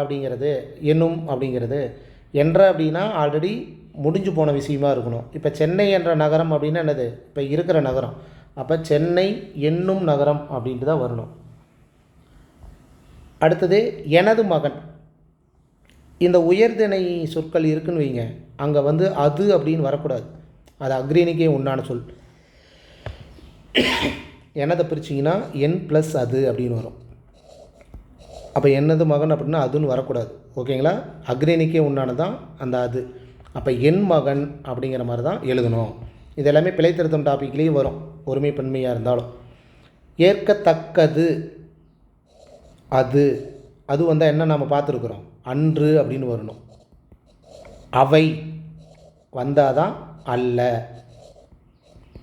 அப்படிங்கிறது, என்னும் அப்படிங்கிறது. என்ற அப்படின்னா ஆல்ரெடி முடிஞ்சு போன விஷயமா இருக்கணும். இப்போ சென்னை என்ற நகரம் அப்படின்னா என்னது? இப்போ இருக்கிற நகரம். அப்போ சென்னை என்னும் நகரம் அப்படின்ட்டு தான் வரணும். அடுத்தது எனது மகன். இந்த உயர்திணை சொற்கள் இருக்குன்னு வைங்க, அங்கே வந்து அது அப்படின்னு வரக்கூடாது, அது அக்ரீனிக்கே உண்டான சொல். எனதை பிரிச்சிங்கன்னா என் ப்ளஸ் அது அப்படின்னு வரும். அப்போ எனது மகன் அப்படின்னா அதுன்னு வரக்கூடாது. ஓகேங்களா? அக்ரீனிக்கே உண்டானதான் அந்த அது. அப்போ என் மகன் அப்படிங்கிற மாதிரி தான் எழுதணும். இது எல்லாமே பிழை திருத்தம் டாப்பிக்லேயும் வரும், ஒருமை பன்மையாக இருந்தாலும். ஏற்கத்தக்கது, அது அது வந்தால் என்ன நாம் பார்த்துருக்குறோம்? அன்று அப்படின்னு வரணும். அவை வந்தால் தான் அல்ல.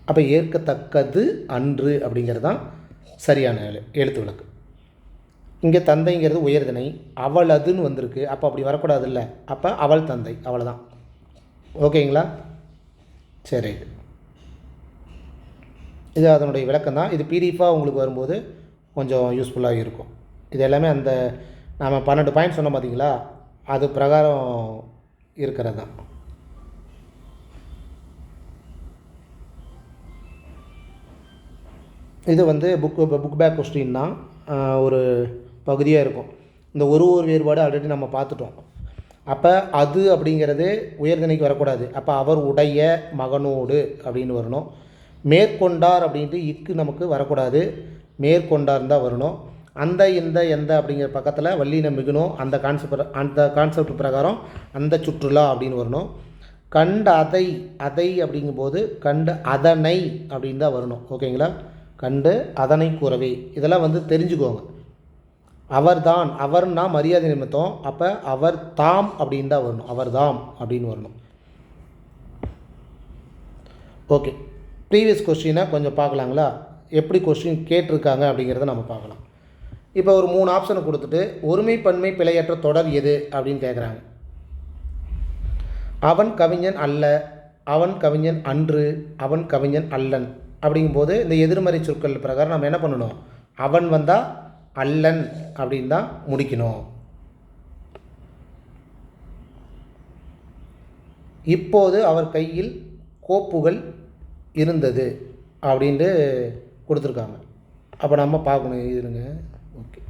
அப்போ ஏற்கத்தக்கது அன்று அப்படிங்கிறது தான் சரியான எழுத்து விளக்கு. இங்கே தந்தைங்கிறது உயர்திணை, அவள் அதுன்னு வந்திருக்கு, அப்போ அப்படி வரக்கூடாது இல்லை, அப்போ அவள் தந்தை, அவ்வளோதான். ஓகேங்களா? சரி, இது அதனுடைய விளக்கம் தான். இது பிடிஎஃபாக உங்களுக்கு வரும்போது கொஞ்சம் யூஸ்ஃபுல்லாக இருக்கும். இது எல்லாமே அந்த நாம் 12 பாயிண்ட் சொன்னோம் பார்த்தீங்களா, அது பிரகாரம் இருக்கிறது தான். இது வந்து புக் பேக் கொஸ்டின் தான், ஒரு பகுதியாக இருக்கும். இந்த ஒரு வேறுபாடு ஆல்ரெடி நம்ம பார்த்துட்டோம். அப்போ அது அப்படிங்கிறது உயர்திணைக்கு வரக்கூடாது, அப்போ அவர் உடைய மகனோடு அப்படின்னு வரணும். மேற்கொண்டார் அப்படின்ட்டு இக்கு நமக்கு வரக்கூடாது, மேற்கொண்டார் தான் வரணும். அந்த இந்த எந்த அப்படிங்கிற பக்கத்தில் வல்லின மிகுணும், அந்த கான்செப்ட் பிரகாரம் அந்த சுற்றுலா அப்படின்னு வரணும். கண்ட அதை அப்படிங்கும்போது கண்டு அதனை அப்படின்னு தான் வரணும். ஓகேங்களா? கண்டு அதனை கூறவே, இதெல்லாம் வந்து தெரிஞ்சுக்கோங்க. அவர் தான், அவர்னா மரியாதை நிமித்தம், அப்போ அவர் தாம் அப்படின்னு தான் வரணும், அவர் தாம் அப்படின்னு வரணும். ஓகே, ப்ரீவியஸ் கொஸ்டினை கொஞ்சம் பார்க்கலாங்களா, எப்படி கொஸ்டின் கேட்டிருக்காங்க அப்படிங்கிறத நம்ம பார்க்கலாம். இப்போ ஒரு 3 ஆப்ஷனை கொடுத்துட்டு ஒருமை பன்மை பிழையற்ற தொடர் எது அப்படின்னு கேட்குறாங்க. அவன் கவிஞன் அல்ல, அவன் கவிஞன் அன்று, அவன் கவிஞன் அல்லன் அப்படிங்கும்போது இந்த எதிர்மறை சொற்கள் பிரகாரம் நம்ம என்ன பண்ணணும், அவன் வந்தால் அல்லன் அப்படின்னு தான் முடிக்கணும். இப்போது அவர் கையில் கோப்புகள் இருந்தது அப்படின்ட்டு கொடுத்துருக்காங்க. அப்போ நம்ம பார்க்கணும் இருங்க. ஓகே,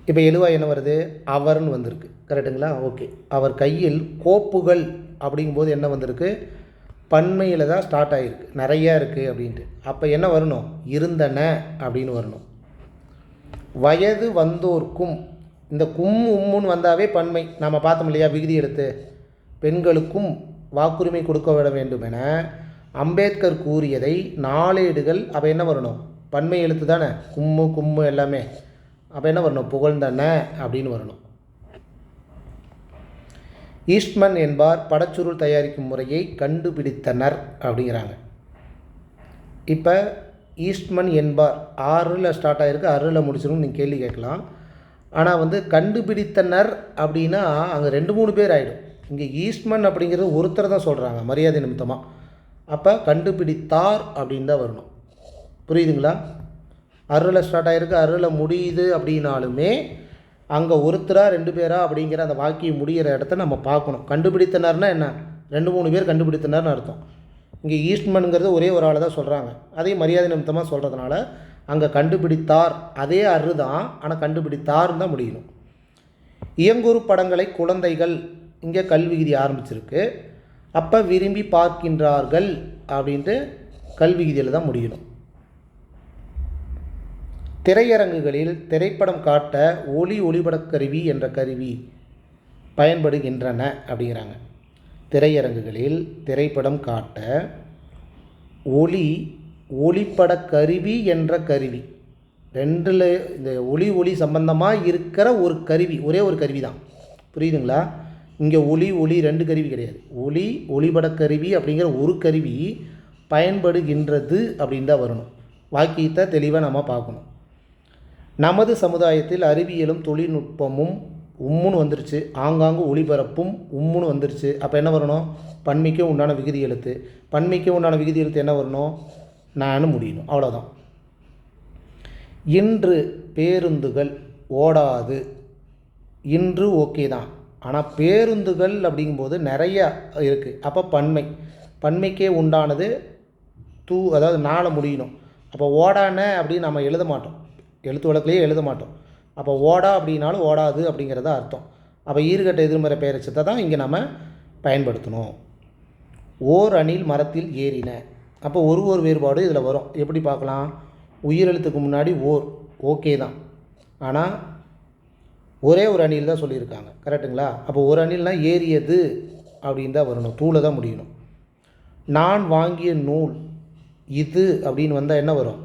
இப்போ எழுவாய் என்ன வருது, அவர்னு வந்திருக்கு, கரெக்டுங்களா? ஓகே, அவர் கையில் கோப்புகள் அப்படிங்கும்போது என்ன வந்திருக்கு, பன்மையில் தான் ஸ்டார்ட் ஆகிருக்கு, நிறையா இருக்குது அப்படின்ட்டு. அப்போ என்ன வரணும், இருந்தன அப்படின்னு வரணும். வயது வந்தோர்க்கும், இந்த உம்முன்னு வந்தாவே பன்மை. நம்ம பார்த்தோம் இல்லையா விகுதி எடுத்து, பெண்களுக்கும் வாக்குரிமை கொடுக்க விட வேண்டும் என அம்பேத்கர் கூறியதை நாளேடுகள், அப்போ என்ன வரணும், பன்மை எழுத்து தானே, கும்மு எல்லாமே. அப்போ என்ன வரணும், புகழ்ந்தன அப்படின்னு வரணும். ஈஸ்ட்மன் என்பார் படச்சுருள் தயாரிக்கும் முறையை கண்டுபிடித்தனர் அப்படிங்கிறாங்க. இப்போ ஈஸ்ட்மன் என்பார் 6ல் ஸ்டார்ட் ஆகிருக்கு, 6ல் முடிச்சிடும் நீங்கள் கேள்வி கேட்கலாம். ஆனால் கண்டுபிடித்தனர் அப்படின்னா அங்கே 2-3 பேர் ஆகிடும். இங்கே ஈஸ்ட்மன் அப்படிங்கிறது ஒருத்தர் தான் சொல்கிறாங்க மரியாதை நிமித்தமாக. அப்போ கண்டுபிடித்தார் அப்படின்னு தான் வரணும். புரியுதுங்களா? 6ல் ஸ்டார்ட் ஆகிருக்கு, 6ல் முடியுது அப்படின்னாலுமே அங்கே ஒருத்தரா 2 பேரா அப்படிங்கிற அந்த வாக்கியம் முடிகிற இடத்த நம்ம பார்க்கணும். கண்டுபிடித்தனர்னா என்ன, 2-3 பேர் கண்டுபிடித்தனர்னு அர்த்தம். இங்கே ஈஸ்ட்மனுங்கிறது ஒரே ஒரு ஆள் தான் சொல்கிறாங்க, அதே மரியாதை நிமித்தமாக சொல்கிறதுனால அங்கே கண்டுபிடித்தார் அதே அரு தான், ஆனால் கண்டுபிடித்தார்னு தான் முடியணும். இயங்குறு படங்களை குழந்தைகள், இங்கே கல்விகுதி ஆரம்பிச்சிருக்கு. அப்போ விரும்பி பார்க்கின்றார்கள் அப்படின்ட்டு கல்விகுதியில் தான் முடியணும். திரையரங்குகளில் திரைப்படம் காட்ட ஒளிபடக் கருவி என்ற கருவி பயன்படுகின்றன அப்படிங்கிறாங்க. திரையரங்குகளில் திரைப்படம் காட்ட ஒளிப்படக் கருவி என்ற கருவி, 2ல் இந்த ஒளி சம்பந்தமாக இருக்கிற ஒரு கருவி, ஒரே ஒரு கருவி தான். புரியுதுங்களா? இங்கே ஒளி 2 கருவி கிடையாது. ஒளிபடக் கருவி அப்படிங்கிற ஒரு கருவி பயன்படுகின்றது அப்படின்னு தான் வரணும். வாக்கியத்தை தெளிவாக நம்ம பார்க்கணும். நமது சமுதாயத்தில் அறிவியலும் தொழில்நுட்பமும் உம்முன்னு வந்துருச்சு, ஆங்காங்கு ஒளிபரப்பும் உம்முன்னு வந்துருச்சு. அப்போ என்ன வரணும், பன்மைக்கு உண்டான விகுதி எழுத்து. பன்மைக்கு உண்டான விகுதி எழுத்து என்ன வரணும், நான் முடியணும். அவ்வளோதான். இன்று பேருந்துகள் ஓடாது, இன்று ஓகே தான், ஆனால் பேருந்துகள் அப்படிங்கும்போது நிறையா இருக்குது. அப்போ பன்மைக்கே உண்டானது அதாவது 4 முடியணும். அப்போ ஓடான அப்படின்னு நம்ம எழுத மாட்டோம், எழுத்து வழக்கிலேயே எழுத மாட்டோம். அப்போ ஓடா அப்படின்னாலும் ஓடாது அப்படிங்கிறத அர்த்தம். அப்போ ஈறுகட்ட எதிர்மறை பெயரச்சத்தை தான் இங்கே நம்ம பயன்படுத்தணும். ஓர் அணில் மரத்தில் ஏறின, அப்போ ஒரு வேறுபாடு இதில் வரும். எப்படி பார்க்கலாம், உயிரெழுத்துக்கு முன்னாடி ஓகே தான், ஆனால் ஒரே ஒரு அணில் தான் சொல்லியிருக்காங்க, கரெக்டுங்களா? அப்போ ஒரு அணில்னால் ஏறியது அப்படின்னு தான் வரணும், தூளை தான் முடியணும். நான் வாங்கிய நூல் இது அப்படின்னு வந்தால் என்ன வரும்,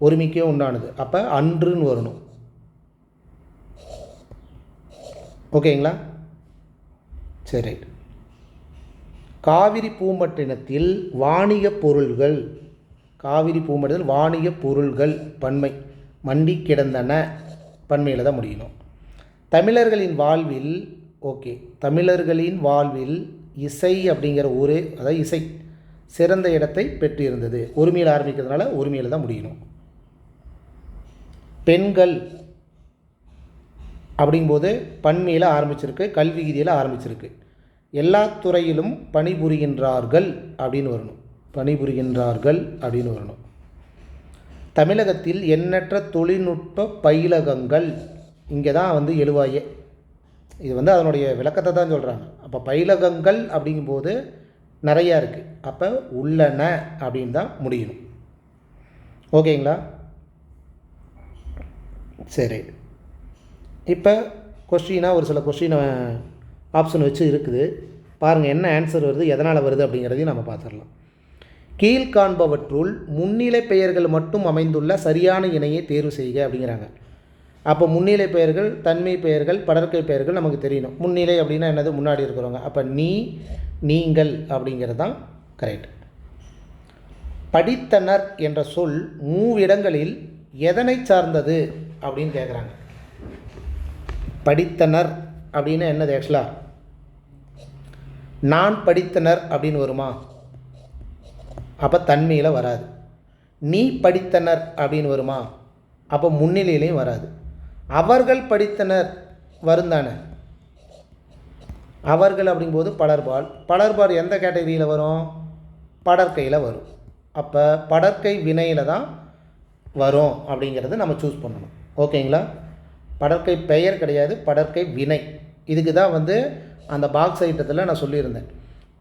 ஒருமிக்கே உண்டானது. அப்போ அன்றுன்னு வரணும். ஓகேங்களா? சரி. காவிரி பூம்பட்டினத்தில் வாணிக பொருள்கள், காவிரி பூம்பட்டினத்தில் வாணிக பொருள்கள் பன்மை, மண்டி கிடந்தன பன்மையில் தான் முடியணும். தமிழர்களின் வாழ்வில், ஓகே, தமிழர்களின் வாழ்வில் இசை அப்படிங்கிற அதாவது இசை சிறந்த இடத்தை பெற்றிருந்தது, ஒருமையில் ஆரம்பிக்கிறதுனால ஒருமையில் தான் முடியணும். பெண்கள் அப்படிங்கும்போது பன்மையில் ஆரம்பிச்சிருக்கு, கல்வி விதியில் ஆரம்பிச்சிருக்கு. எல்லா துறையிலும் பணிபுரிகின்றார்கள் அப்படின்னு வரணும், பணிபுரிகின்றார்கள் அப்படின்னு வரணும். தமிழகத்தில் எண்ணற்ற தொழில்நுட்ப பயிலகங்கள், இங்கே தான் எழுவாயே, இது அதனுடைய விளக்கத்தை தான் சொல்கிறாங்க. அப்போ பயிலகங்கள் அப்படிங்கும்போது நிறையா இருக்குது, அப்போ உள்ளன அப்படின்னு தான் முடியணும். ஓகேங்களா? சரி. இப்போ கொஸ்டினாக ஒரு சில கொஸ்டினை ஆப்ஷன் வச்சு இருக்குது பாருங்கள், என்ன ஆன்சர் வருது, எதனால் வருது அப்படிங்கிறதையும் நம்ம பார்த்துடலாம். கீழ்காண்பவற்றுள் முன்னிலை பெயர்கள் மட்டும் அமைந்துள்ள சரியான இணையை தேர்வு செய்க அப்படிங்கிறாங்க. அப்போ முன்னிலை பெயர்கள், தன்மை பெயர்கள், படர்க்கை பெயர்கள் நமக்கு தெரியணும். முன்னிலை அப்படின்னா என்னது? முன்னாடி இருக்கிறவங்க. அப்போ நீ, நீங்கள் அப்படிங்கிறது தான் கரெக்ட். படித்தனர் என்ற சொல் மூவிடங்களில் எதனை சார்ந்தது அப்படின்னு கேட்குறாங்க. படித்தனர் அப்படின்னு என்னது? ஆக்சுவலாக நான் படித்தனர் அப்படின்னு வருமா? அப்போ தன்மையில் வராது. நீ படித்தனர் அப்படின்னு வருமா? அப்போ முன்னிலையிலையும் வராது. அவர்கள் படித்தனர் வருந்தானே. அவர்கள் அப்படிங்கும்போது பலர்பால். பலர்பால் எந்த கேட்டகரியில் வரும்? படற்கையில் வரும். அப்போ படற்கை வினையில் தான் வரும் அப்படிங்கிறது நம்ம சூஸ் பண்ணணும். ஓகேங்களா? படற்கை பெயர் கிடையாது, படற்கை வினை. இதுக்கு தான் அந்த பாக்ஸ் ஐட்டத்தில் நான் சொல்லியிருந்தேன்.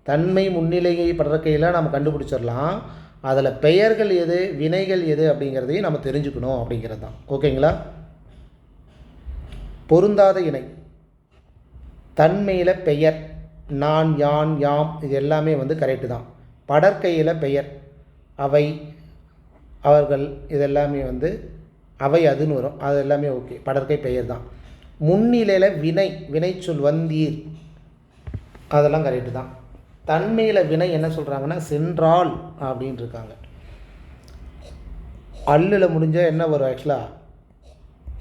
தன்மை முன்னிலையை படற்கையில் நம்ம கண்டுபிடிச்சிடலாம். அதில் பெயர்கள் எது, வினைகள் எது அப்படிங்கிறதையும் நம்ம தெரிஞ்சுக்கணும் அப்படிங்கிறது தான். ஓகேங்களா? பொருந்தாத இணை. தன்மையில் பெயர் நான், யான், யாம் இது எல்லாமே கரெக்டு தான். படற்கையில் பெயர் அவை, அவர்கள் இது எல்லாமே அவை அதுன்னு வரும். அது எல்லாமே ஓகே, படற்கை பெயர் தான். முன்னிலையில் வினை, வினைச்சொல் வந்தீர் அதெல்லாம் கரெக்டு தான். தன்மையில் வினை என்ன சொல்கிறாங்கன்னா சென்றால் அப்படின்னு இருக்காங்க. அல்லில் முடிஞ்சால் என்ன வரும்? ஆக்சுவலாக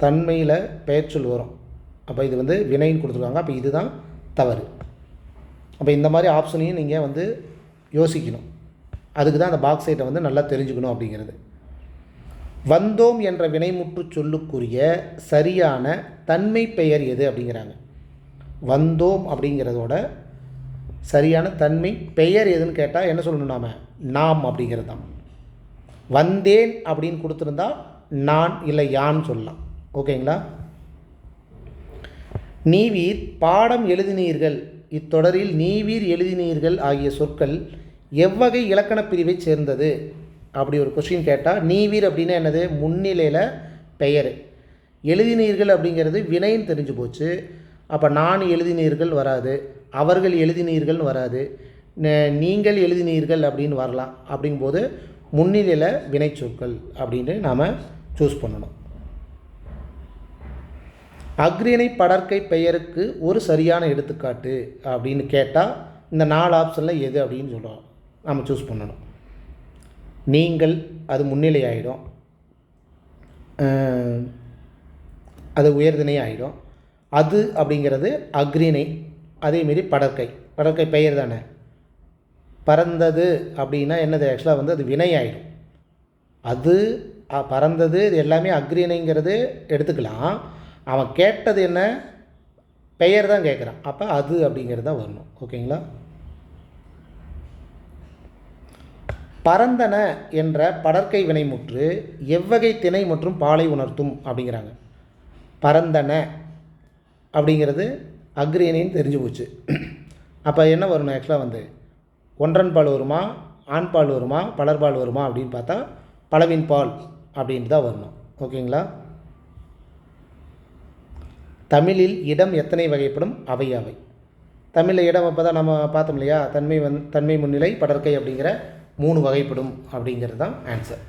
தன்மையில் பெயர்ச்சொல் வரும். அப்போ இது வினைன்னு கொடுத்துருக்காங்க. அப்போ இதுதான் தவறு. அப்போ இந்த மாதிரி ஆப்ஷனையும் நீங்கள் யோசிக்கணும். அதுக்கு தான் அந்த பாக்ஸ் ஐட்டை நல்லா தெரிஞ்சுக்கணும் அப்படிங்கிறது. வந்தோம் என்ற வினைமுற்று சொல்லுக்குரிய சரியான தன்மை பெயர் எது அப்படிங்கிறாங்க. வந்தோம் அப்படிங்கிறதோட சரியான தன்மை பெயர் எதுன்னு கேட்டால் என்ன சொல்லணும்? நாம் அப்படிங்கிறது தான். வந்தேன் அப்படின்னு கொடுத்துருந்தா நான் இல்லை யான் சொல்லலாம். ஓகேங்களா? நீவீர் பாடம் எழுதினீர்கள். இத்தொடரில் நீவீர் எழுதினீர்கள் ஆகிய சொற்கள் எவ்வகை இலக்கண பிரிவை சேர்ந்தது அப்படி ஒரு கொஸ்டின் கேட்டால், நீவீர் அப்படின்னா என்னது? முன்னிலையில் பெயர். எழுதினீர்கள் அப்படிங்கிறது வினைன்னு தெரிஞ்சு போச்சு. அப்போ நான் எழுதினீர்கள் வராது, அவர்கள் எழுதினீர்கள்னு வராது, நீங்கள் எழுதினீர்கள் அப்படின்னு வரலாம். அப்படிங்கும்போது முன்னிலையில் வினைச்சொற்கள் அப்படின்னு நாம் சூஸ் பண்ணணும். அக்ரிணை படற்கை பெயருக்கு ஒரு சரியான எடுத்துக்காட்டு அப்படின்னு கேட்டால் இந்த 4 ஆப்ஷனில் எது அப்படின்னு சொல்கிறோம் நம்ம சூஸ் பண்ணணும். நீங்கள் அது முன்னிலை ஆகிடும், அது உயர்திணை ஆகிடும். அது அப்படிங்கிறது அக்ரிணை. அதேமாரி படற்கை, படற்கை பெயர் தானே. பறந்தது அப்படின்னா என்னது? ஆக்சுவலாக அது வினை ஆகிடும். அது பறந்தது இது எல்லாமே அக்ரிணைங்கிறது எடுத்துக்கலாம். அவன் கேட்டது என்ன? பெயர் தான் கேட்குறான். அப்போ அது அப்படிங்கிறது தான் வரணும். ஓகேங்களா? பரந்தன என்ற படற்கை வினைமுற்று எவ்வகை திணை மற்றும் பாலை உணர்த்தும் அப்படிங்கிறாங்க. பரந்தன அப்படிங்கிறது அக்ரிணைன்னு தெரிஞ்சு போச்சு. அப்போ என்ன வரணும்? ஆக்சுவலாக ஒன்றன் பால் வருமா, ஆண் பால் வருமா, பலர்பால் வருமா அப்படின்னு பார்த்தா பலவின் பால் அப்படின்ட்டு தான் வரணும். ஓகேங்களா? தமிழில் இடம் எத்தனை வகைப்படும்? அவை அவை. தமிழில் இடம் அப்போ தான் நம்ம பார்த்தோம் இல்லையா? தன்மை முன்னிலை படற்கை அப்படிங்கிற 3 வகைப்படும் அப்படிங்கிறது தான் ஆன்சர்.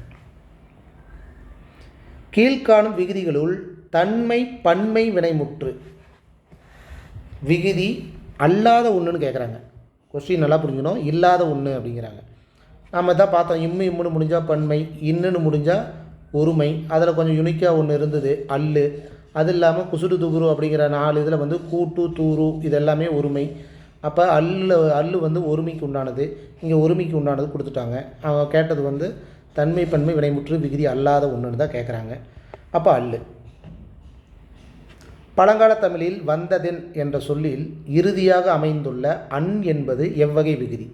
கீழ்காணும் விகுதிகளுள் தன்மை பன்மை வினைமுற்று விகுதி அல்லாத ஒன்றுன்னு கேட்குறாங்க. கொஸ்டின் நல்லா புரிஞ்சுக்கணும். இல்லாத ஒன்று அப்படிங்கிறாங்க. நம்ம தான் பார்த்தோம், இம்முன்னு முடிஞ்சால் பன்மை, இன்னுன்னு முடிஞ்சால் ஒருமை. அதில் கொஞ்சம் யுனிக்காக ஒன்று இருந்தது அல்லு. அது இல்லாமல் குசுடு துகுரு அப்படிங்கிற 4 இதில் கூட்டு தூரு இதெல்லாமே ஒருமை. அப்போ அல்லு ஒருமைக்கு உண்டானது, இங்கே ஒருமைக்கு உண்டானது கொடுத்துட்டாங்க. அவங்க கேட்டது தன்மை பன்மை வினைமுற்று விகுதி அல்லாத ஒன்றுன்னு தான் கேட்குறாங்க. அப்போ அல்லு. பழங்கால தமிழில் வந்ததென் என்ற சொல்லில் இறுதியாக அமைந்துள்ள அன் என்பது எவ்வகை விகுதி?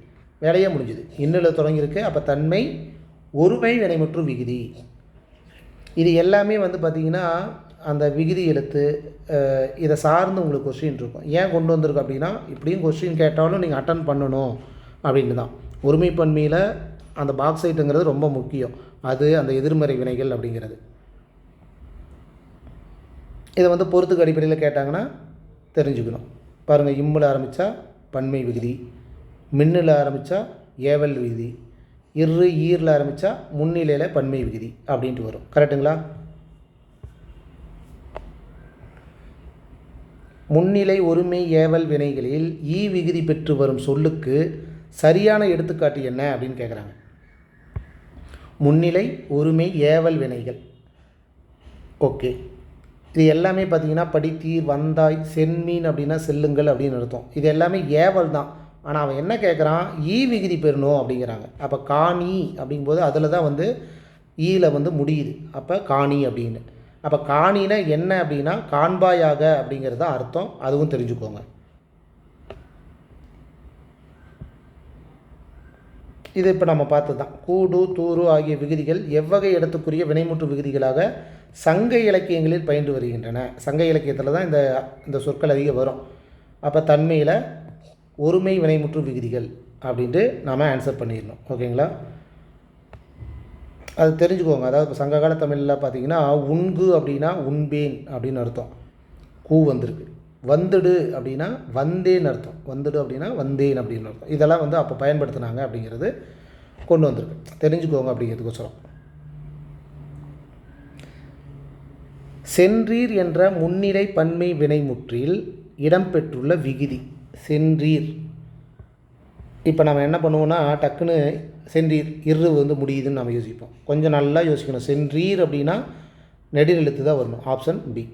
வேலையே முடிஞ்சுது. இன்னில் தொடங்கியிருக்கு. அப்போ தன்மை ஒருமை வினைமுற்று விகுதி. இது எல்லாமே பார்த்திங்கன்னா அந்த விகுதி எழுத்து இதை சார்ந்து உங்களுக்கு கொஸ்டின் இருக்கும். ஏன் கொண்டு வந்திருக்கு அப்படின்னா, இப்படியும் கொஸ்டின் கேட்டாலும் நீங்கள் அட்டன் பண்ணணும் அப்படின்னு தான். ஒருமை பன்மையில் அந்த பாக்ஸ் ஐட்டுங்கிறது ரொம்ப முக்கியம். அது அந்த எதிர்மறை வினைகள் அப்படிங்கிறது. இதை பொறுத்துக்கு அடிப்படையில் கேட்டாங்கன்னா தெரிஞ்சுக்கணும். பாருங்கள், இம்மில் ஆரம்பித்தா பன்மை விகுதி, மின்னில் ஆரம்பித்தா ஏவல் விகுதி, ஈரில் ஆரம்பித்தா முன்னிலையில் பன்மை விகுதி அப்படின்ட்டு வரும். கரெக்டுங்களா? முன்னிலை ஒருமை ஏவல் வினைகளில் ஈ விகுதி பெற்று வரும் சொல்லுக்கு சரியான எடுத்துக்காட்டு என்ன அப்படின்னு கேட்குறாங்க. முன்னிலை ஒருமை ஏவல் வினைகள். ஓகே, இது எல்லாமே பார்த்திங்கன்னா படித்தீர், வந்தாய், சென்மீன் அப்படின்னா செல்லுங்கள் அப்படின்னு அர்த்தம். இது எல்லாமே ஏவல் தான். ஆனால் அவன் என்ன கேட்குறான், ஈ விகுதி பெறணும் அப்படிங்கிறாங்க. அப்போ காணி அப்படிங்கும்போது அதில் தான் வந்து ஈல வந்து முடியுது. அப்போ காணி அப்படின்னு. அப்போ காணினா என்ன அப்படின்னா காண்பாயாக அப்படிங்கிறது தான் அர்த்தம். அதுவும் தெரிஞ்சுக்கோங்க. இது இப்போ நம்ம பார்த்தது தான். கூடு, தூறு ஆகிய விகுதிகள் எவ்வகை இடத்துக்குரிய வினைமுற்று விகுதிகளாக சங்க இலக்கியங்களில் பயின்று வருகின்றன. சங்க இலக்கியத்தில் தான் இந்த சொற்கள் அதிகம் வரும். அப்போ தன்மையில் ஒருமை வினைமுற்று விகுதிகள் அப்படின்ட்டு நாம் ஆன்சர் பண்ணிடணும். ஓகேங்களா? அது தெரிஞ்சுக்கோங்க. அதாவது இப்போ சங்ககால தமிழில் பார்த்தீங்கன்னா உண்கு அப்படின்னா உண்பேன் அப்படின்னு அர்த்தம். கூ வந்திருக்கு. வந்துடு அப்படின்னா வந்தேன்னு அர்த்தம். வந்துடு அப்படின்னா வந்தேன் அப்படின்னு அர்த்தம். இதெல்லாம் வந்து அப்போ பயன்படுத்தினாங்க அப்படிங்கிறது கொண்டு வந்திருக்கு. தெரிஞ்சுக்கோங்க அப்படிங்கிறதுக்கோசரம். சென்றீர் என்ற முன்னிலை பன்மை வினைமுற்றில் இடம்பெற்றுள்ள விகுதி சென்றீர். இப்போ நம்ம என்ன பண்ணுவோம்னா டக்குன்னு சென்றீர் இரு வந்து முடியுதுன்னு நம்ம யோசிப்போம். கொஞ்சம் நல்லா யோசிக்கணும். சென்றீர் அப்படின்னா நெடுநிலுத்து தான் வரணும். Option B.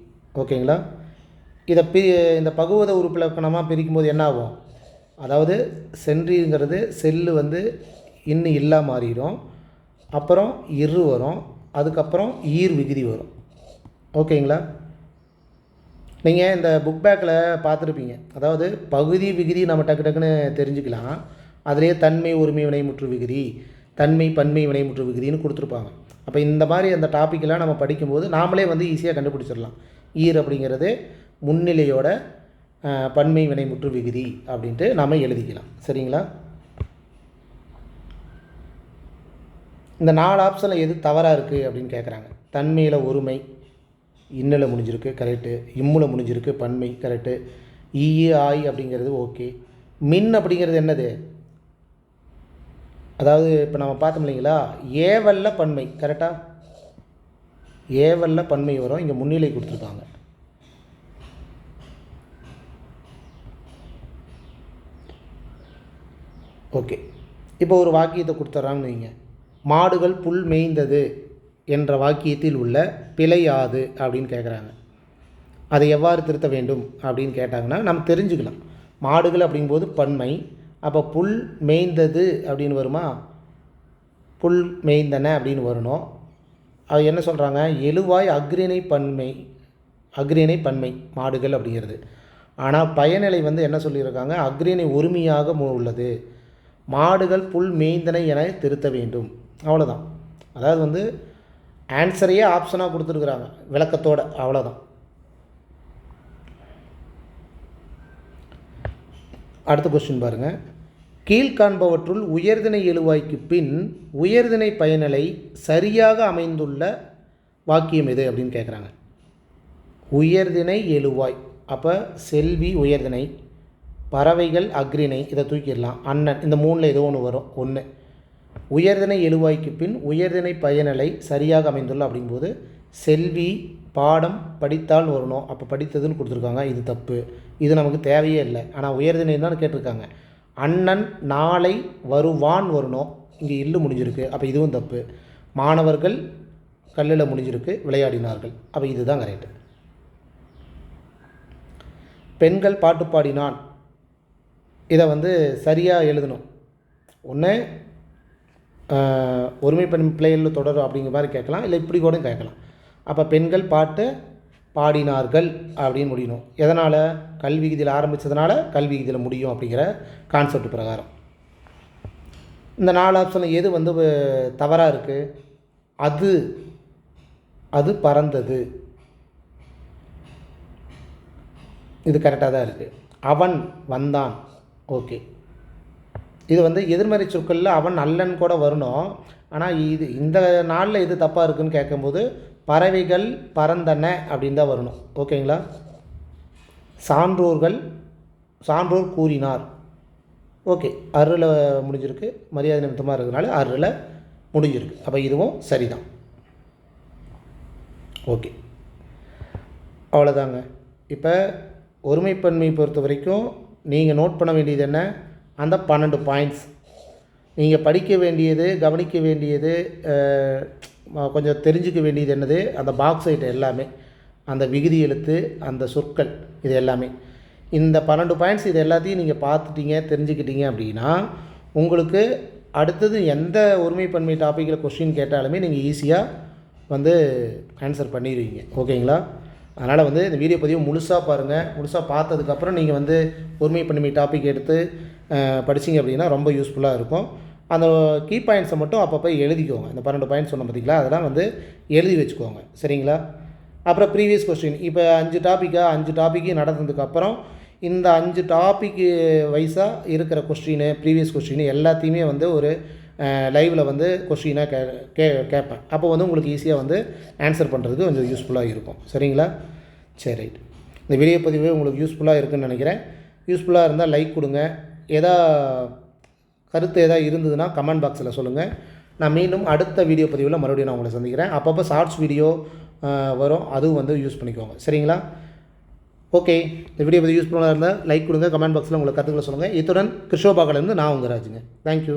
ஓகேங்களா? இதை இந்த பகுவத உறுப்பிலக்கணமாக பிரிக்கும் போது என்ன ஆகும்? அதாவது சென்றீருங்கிறது செல்லு வந்து இன்னும் இல்லா மாறிடும். அப்புறம் இரு வரும். அதுக்கப்புறம் ஈர் விகுதி வரும். ஓகேங்களா? நீங்கள் இந்த புக் பேக்கில் பார்த்துருப்பீங்க. அதாவது பகுதி விகுதி நம்ம டக்கு டக்குன்னு தெரிஞ்சுக்கலாம். அதிலே தன்மை ஒருமை வினைமுற்று விகுதி, தன்மை பன்மை வினைமுற்று விகுதின்னு கொடுத்துருப்பாங்க. அப்போ இந்த மாதிரி அந்த டாப்பிக்கெல்லாம் நம்ம படிக்கும்போது நாமளே வந்து ஈஸியாக கண்டுபிடிச்சிடலாம். ஈர் அப்படிங்கிறது முன்னிலையோட பன்மை வினைமுற்று விகுதி அப்படின்ட்டு நாம் எழுதிக்கலாம். சரிங்களா? இந்த 4 ஆப்ஷனில் எது தவறாக இருக்குது அப்படின்னு கேட்குறாங்க. தன்மையில் ஒருமை இன்னில் முடிஞ்சிருக்கு, கரெக்டு. இம்முல முடிஞ்சிருக்கு, பன்மை, கரெக்டு. ஆய் அப்படிங்கிறது ஓகே. மின் அப்படிங்கிறது என்னது? அதாவது இப்போ நம்ம பார்த்தோம் இல்லைங்களா, ஏவல்ல பன்மை, கரெக்டாக? ஏவல்ல பன்மை வரும். இங்கே முன்னிலை கொடுத்துருக்காங்க. ஓகே, இப்போ ஒரு வாக்கியத்தை கொடுத்துட்றாங்கன்னு வைங்க. மாடுகள் புல் மேய்ந்தது என்ற வாக்கியத்தில் உள்ள பிழையாது அப்படின்னு கேட்குறாங்க. அதை எவ்வாறு திருத்த வேண்டும் அப்படின்னு கேட்டாங்கன்னா நம்ம தெரிஞ்சுக்கலாம். மாடுகள் அப்படிங்கும்போது பன்மை. அப்போ புல் மேய்ந்தது அப்படின்னு வருமா? புல் மேய்ந்தன அப்படின்னு வரணும். அது என்ன சொல்கிறாங்க? எழுவாய் அக்ரிணை பன்மை மாடுகள் அப்படிங்கிறது. ஆனால் பயனிலை வந்து என்ன சொல்லியிருக்காங்க? அக்ரிணை ஒருமையாக உள்ளது. மாடுகள் புல் மேய்ந்தன என திருத்த வேண்டும். அவ்வளோதான். அதாவது வந்து ஆன்சரையே ஆப்ஷனாக கொடுத்துருக்குறாங்க விளக்கத்தோடு. அவ்வளோதான். அடுத்த கொஸ்டின் பாருங்கள். கீழ்காண்பவற்றுள் உயர்திணை எழுவாய்க்கு பின் உயர்திணை பயனிலை சரியாக அமைந்துள்ள வாக்கியம் எது அப்படின்னு கேட்குறாங்க. உயர்திணை எழுவாய். அப்போ செல்வி உயர்திணை, பறவைகள் அக்ரிணை, இதை தூக்கிடலாம். அண்ணன், இந்த 3ல் ஏதோ ஒன்று வரும். ஒன்று உயர்திணை எழுவாய்க்கு பின் உயர்திணை பயனிலை சரியாக அமைந்துள்ள அப்படிங்கும்போது செல்வி பாடம் படித்தால் வரணும். அப்போ படித்ததுன்னு கொடுத்துருக்காங்க. இது தப்பு. இது நமக்கு தேவையே இல்லை. ஆனால் உயர்திணை தான் கேட்டிருக்காங்க. அண்ணன் நாளை வருவான் வரணும். இங்கே இல்லு முடிஞ்சிருக்கு. அப்போ இதுவும் தப்பு. மாணவர்கள் கல்லில் முடிஞ்சிருக்கு, விளையாடினார்கள். அப்போ இதுதான் கரெக்டு. பெண்கள் பாட்டு பாடினான். இதை வந்து சரியாக எழுதணும். ஒன்று ஒருமை பெண் பிள்ளைகள் தொடரும் அப்படிங்கிற மாதிரி கேட்கலாம், இல்லை இப்படி கூட கேட்கலாம். அப்போ பெண்கள் பாட்டு பாடினார்கள் அப்படின்னு முடியணும். எதனால்? கல்வி விகுதியில் ஆரம்பித்ததுனால கல்வி விகுதியில் முடியும் அப்படிங்கிற கான்செப்ட் பிரகாரம். இந்த 4 ஆப்ஷனில் எது வந்து தவறாக இருக்குது? அது பறந்தது. இது கரெக்டாக தான் இருக்குது. அவன் வந்தான். ஓகே, இது வந்து எதிர்மறை சொற்களில் அவன் அல்லன் கூட வரணும். ஆனால் இந்த நாளில் எது தப்பாக இருக்குதுன்னு கேட்கும்போது பறவைகள் பறந்தன அப்படின்னு தான் வரணும். ஓகேங்களா? சான்றோர் கூறினார். ஓகே, அருள முடிஞ்சிருக்கு. மரியாதை நிமித்தமாக இருக்கிறதுனால அருள முடிஞ்சிருக்கு. அப்போ இதுவும் சரிதான். ஓகே, அவ்வளோதாங்க. இப்போ ஒருமைப்பன்மை பொறுத்த வரைக்கும் நீங்கள் நோட் பண்ண வேண்டியது என்ன, அந்த 12 பாயிண்ட்ஸ். நீங்கள் படிக்க வேண்டியது, கவனிக்க வேண்டியது, கொஞ்சம் தெரிஞ்சுக்க வேண்டியது என்னது, அந்த பாக்ஸ் ஐட்டம் எல்லாமே, அந்த விகுதி எழுத்து, அந்த சொற்கள், இது எல்லாமே. இந்த 12 பாயிண்ட்ஸ் இது எல்லாத்தையும் நீங்கள் பார்த்துட்டீங்க, தெரிஞ்சுக்கிட்டீங்க அப்படின்னா உங்களுக்கு அடுத்தது எந்த ஒருமைப்பன்மை டாப்பிக்கில் கொஸ்டின் கேட்டாலுமே நீங்கள் ஈஸியாக வந்து ஆன்சர் பண்ணிடுவீங்க. ஓகேங்களா? அதனால் வந்து இந்த வீடியோ பதிவு முழுசாக பாருங்கள். முழுசாக பார்த்ததுக்கப்புறம் நீங்கள் வந்து ஒருமைப்பன்மை டாபிக் எடுத்து படிச்சிங்க அப்படின்னா ரொம்ப யூஸ்ஃபுல்லாக இருக்கும். அந்த கீ பாயிண்ட்ஸை மட்டும் அப்பப்போ எழுதிக்கோங்க. இந்த 12 பாயிண்ட்ஸ் சொன்ன பார்த்தீங்களா, அதெல்லாம் வந்து எழுதி வச்சுக்கோங்க. சரிங்களா? அப்புறம் ப்ரீவியஸ் கொஸ்டின் இப்போ 5 டாப்பிக்கு நடந்ததுக்கப்புறம் இந்த 5 டாப்பிக்கு வைஸாக இருக்கிற கொஸ்டின், ப்ரீவியஸ் கொஸ்டின் எல்லாத்தையுமே வந்து ஒரு லைவில் வந்து கொஸ்டினாக கேட்பேன். அப்போ வந்து உங்களுக்கு ஈஸியாக வந்து ஆன்சர் பண்ணுறதுக்கு கொஞ்சம் யூஸ்ஃபுல்லாக இருக்கும். சரிங்களா? சரி, ரைட். இந்த வீடியோ பதிவு உங்களுக்கு யூஸ்ஃபுல்லாக இருக்குதுன்னு நினைக்கிறேன். யூஸ்ஃபுல்லாக இருந்தால் லைக் கொடுங்க. கருத்து எதாவது இருந்ததுன்னா கமெண்ட் பாக்ஸில் சொல்லுங்கள். நான் மீண்டும் அடுத்த வீடியோ பதிவில் மறுபடியும் நான் உங்களை சந்திக்கிறேன். அப்பப்போ ஷார்ட்ஸ் வீடியோ வரும், அதுவும் வந்து யூஸ் பண்ணிக்கோங்க. சரிங்களா? ஓகே, இந்த வீடியோ பதிவு யூஸ்ஃபுல்லாக இருந்தால் லைக் கொடுங்க, கமெண்ட் பாக்ஸில் உங்களை கருத்துக்களை சொல்லுங்கள். இத்துடன் கிருஷ்ணோபாக்கிலேருந்து நான் உங்கள் ராஜுங்க. தேங்க்யூ.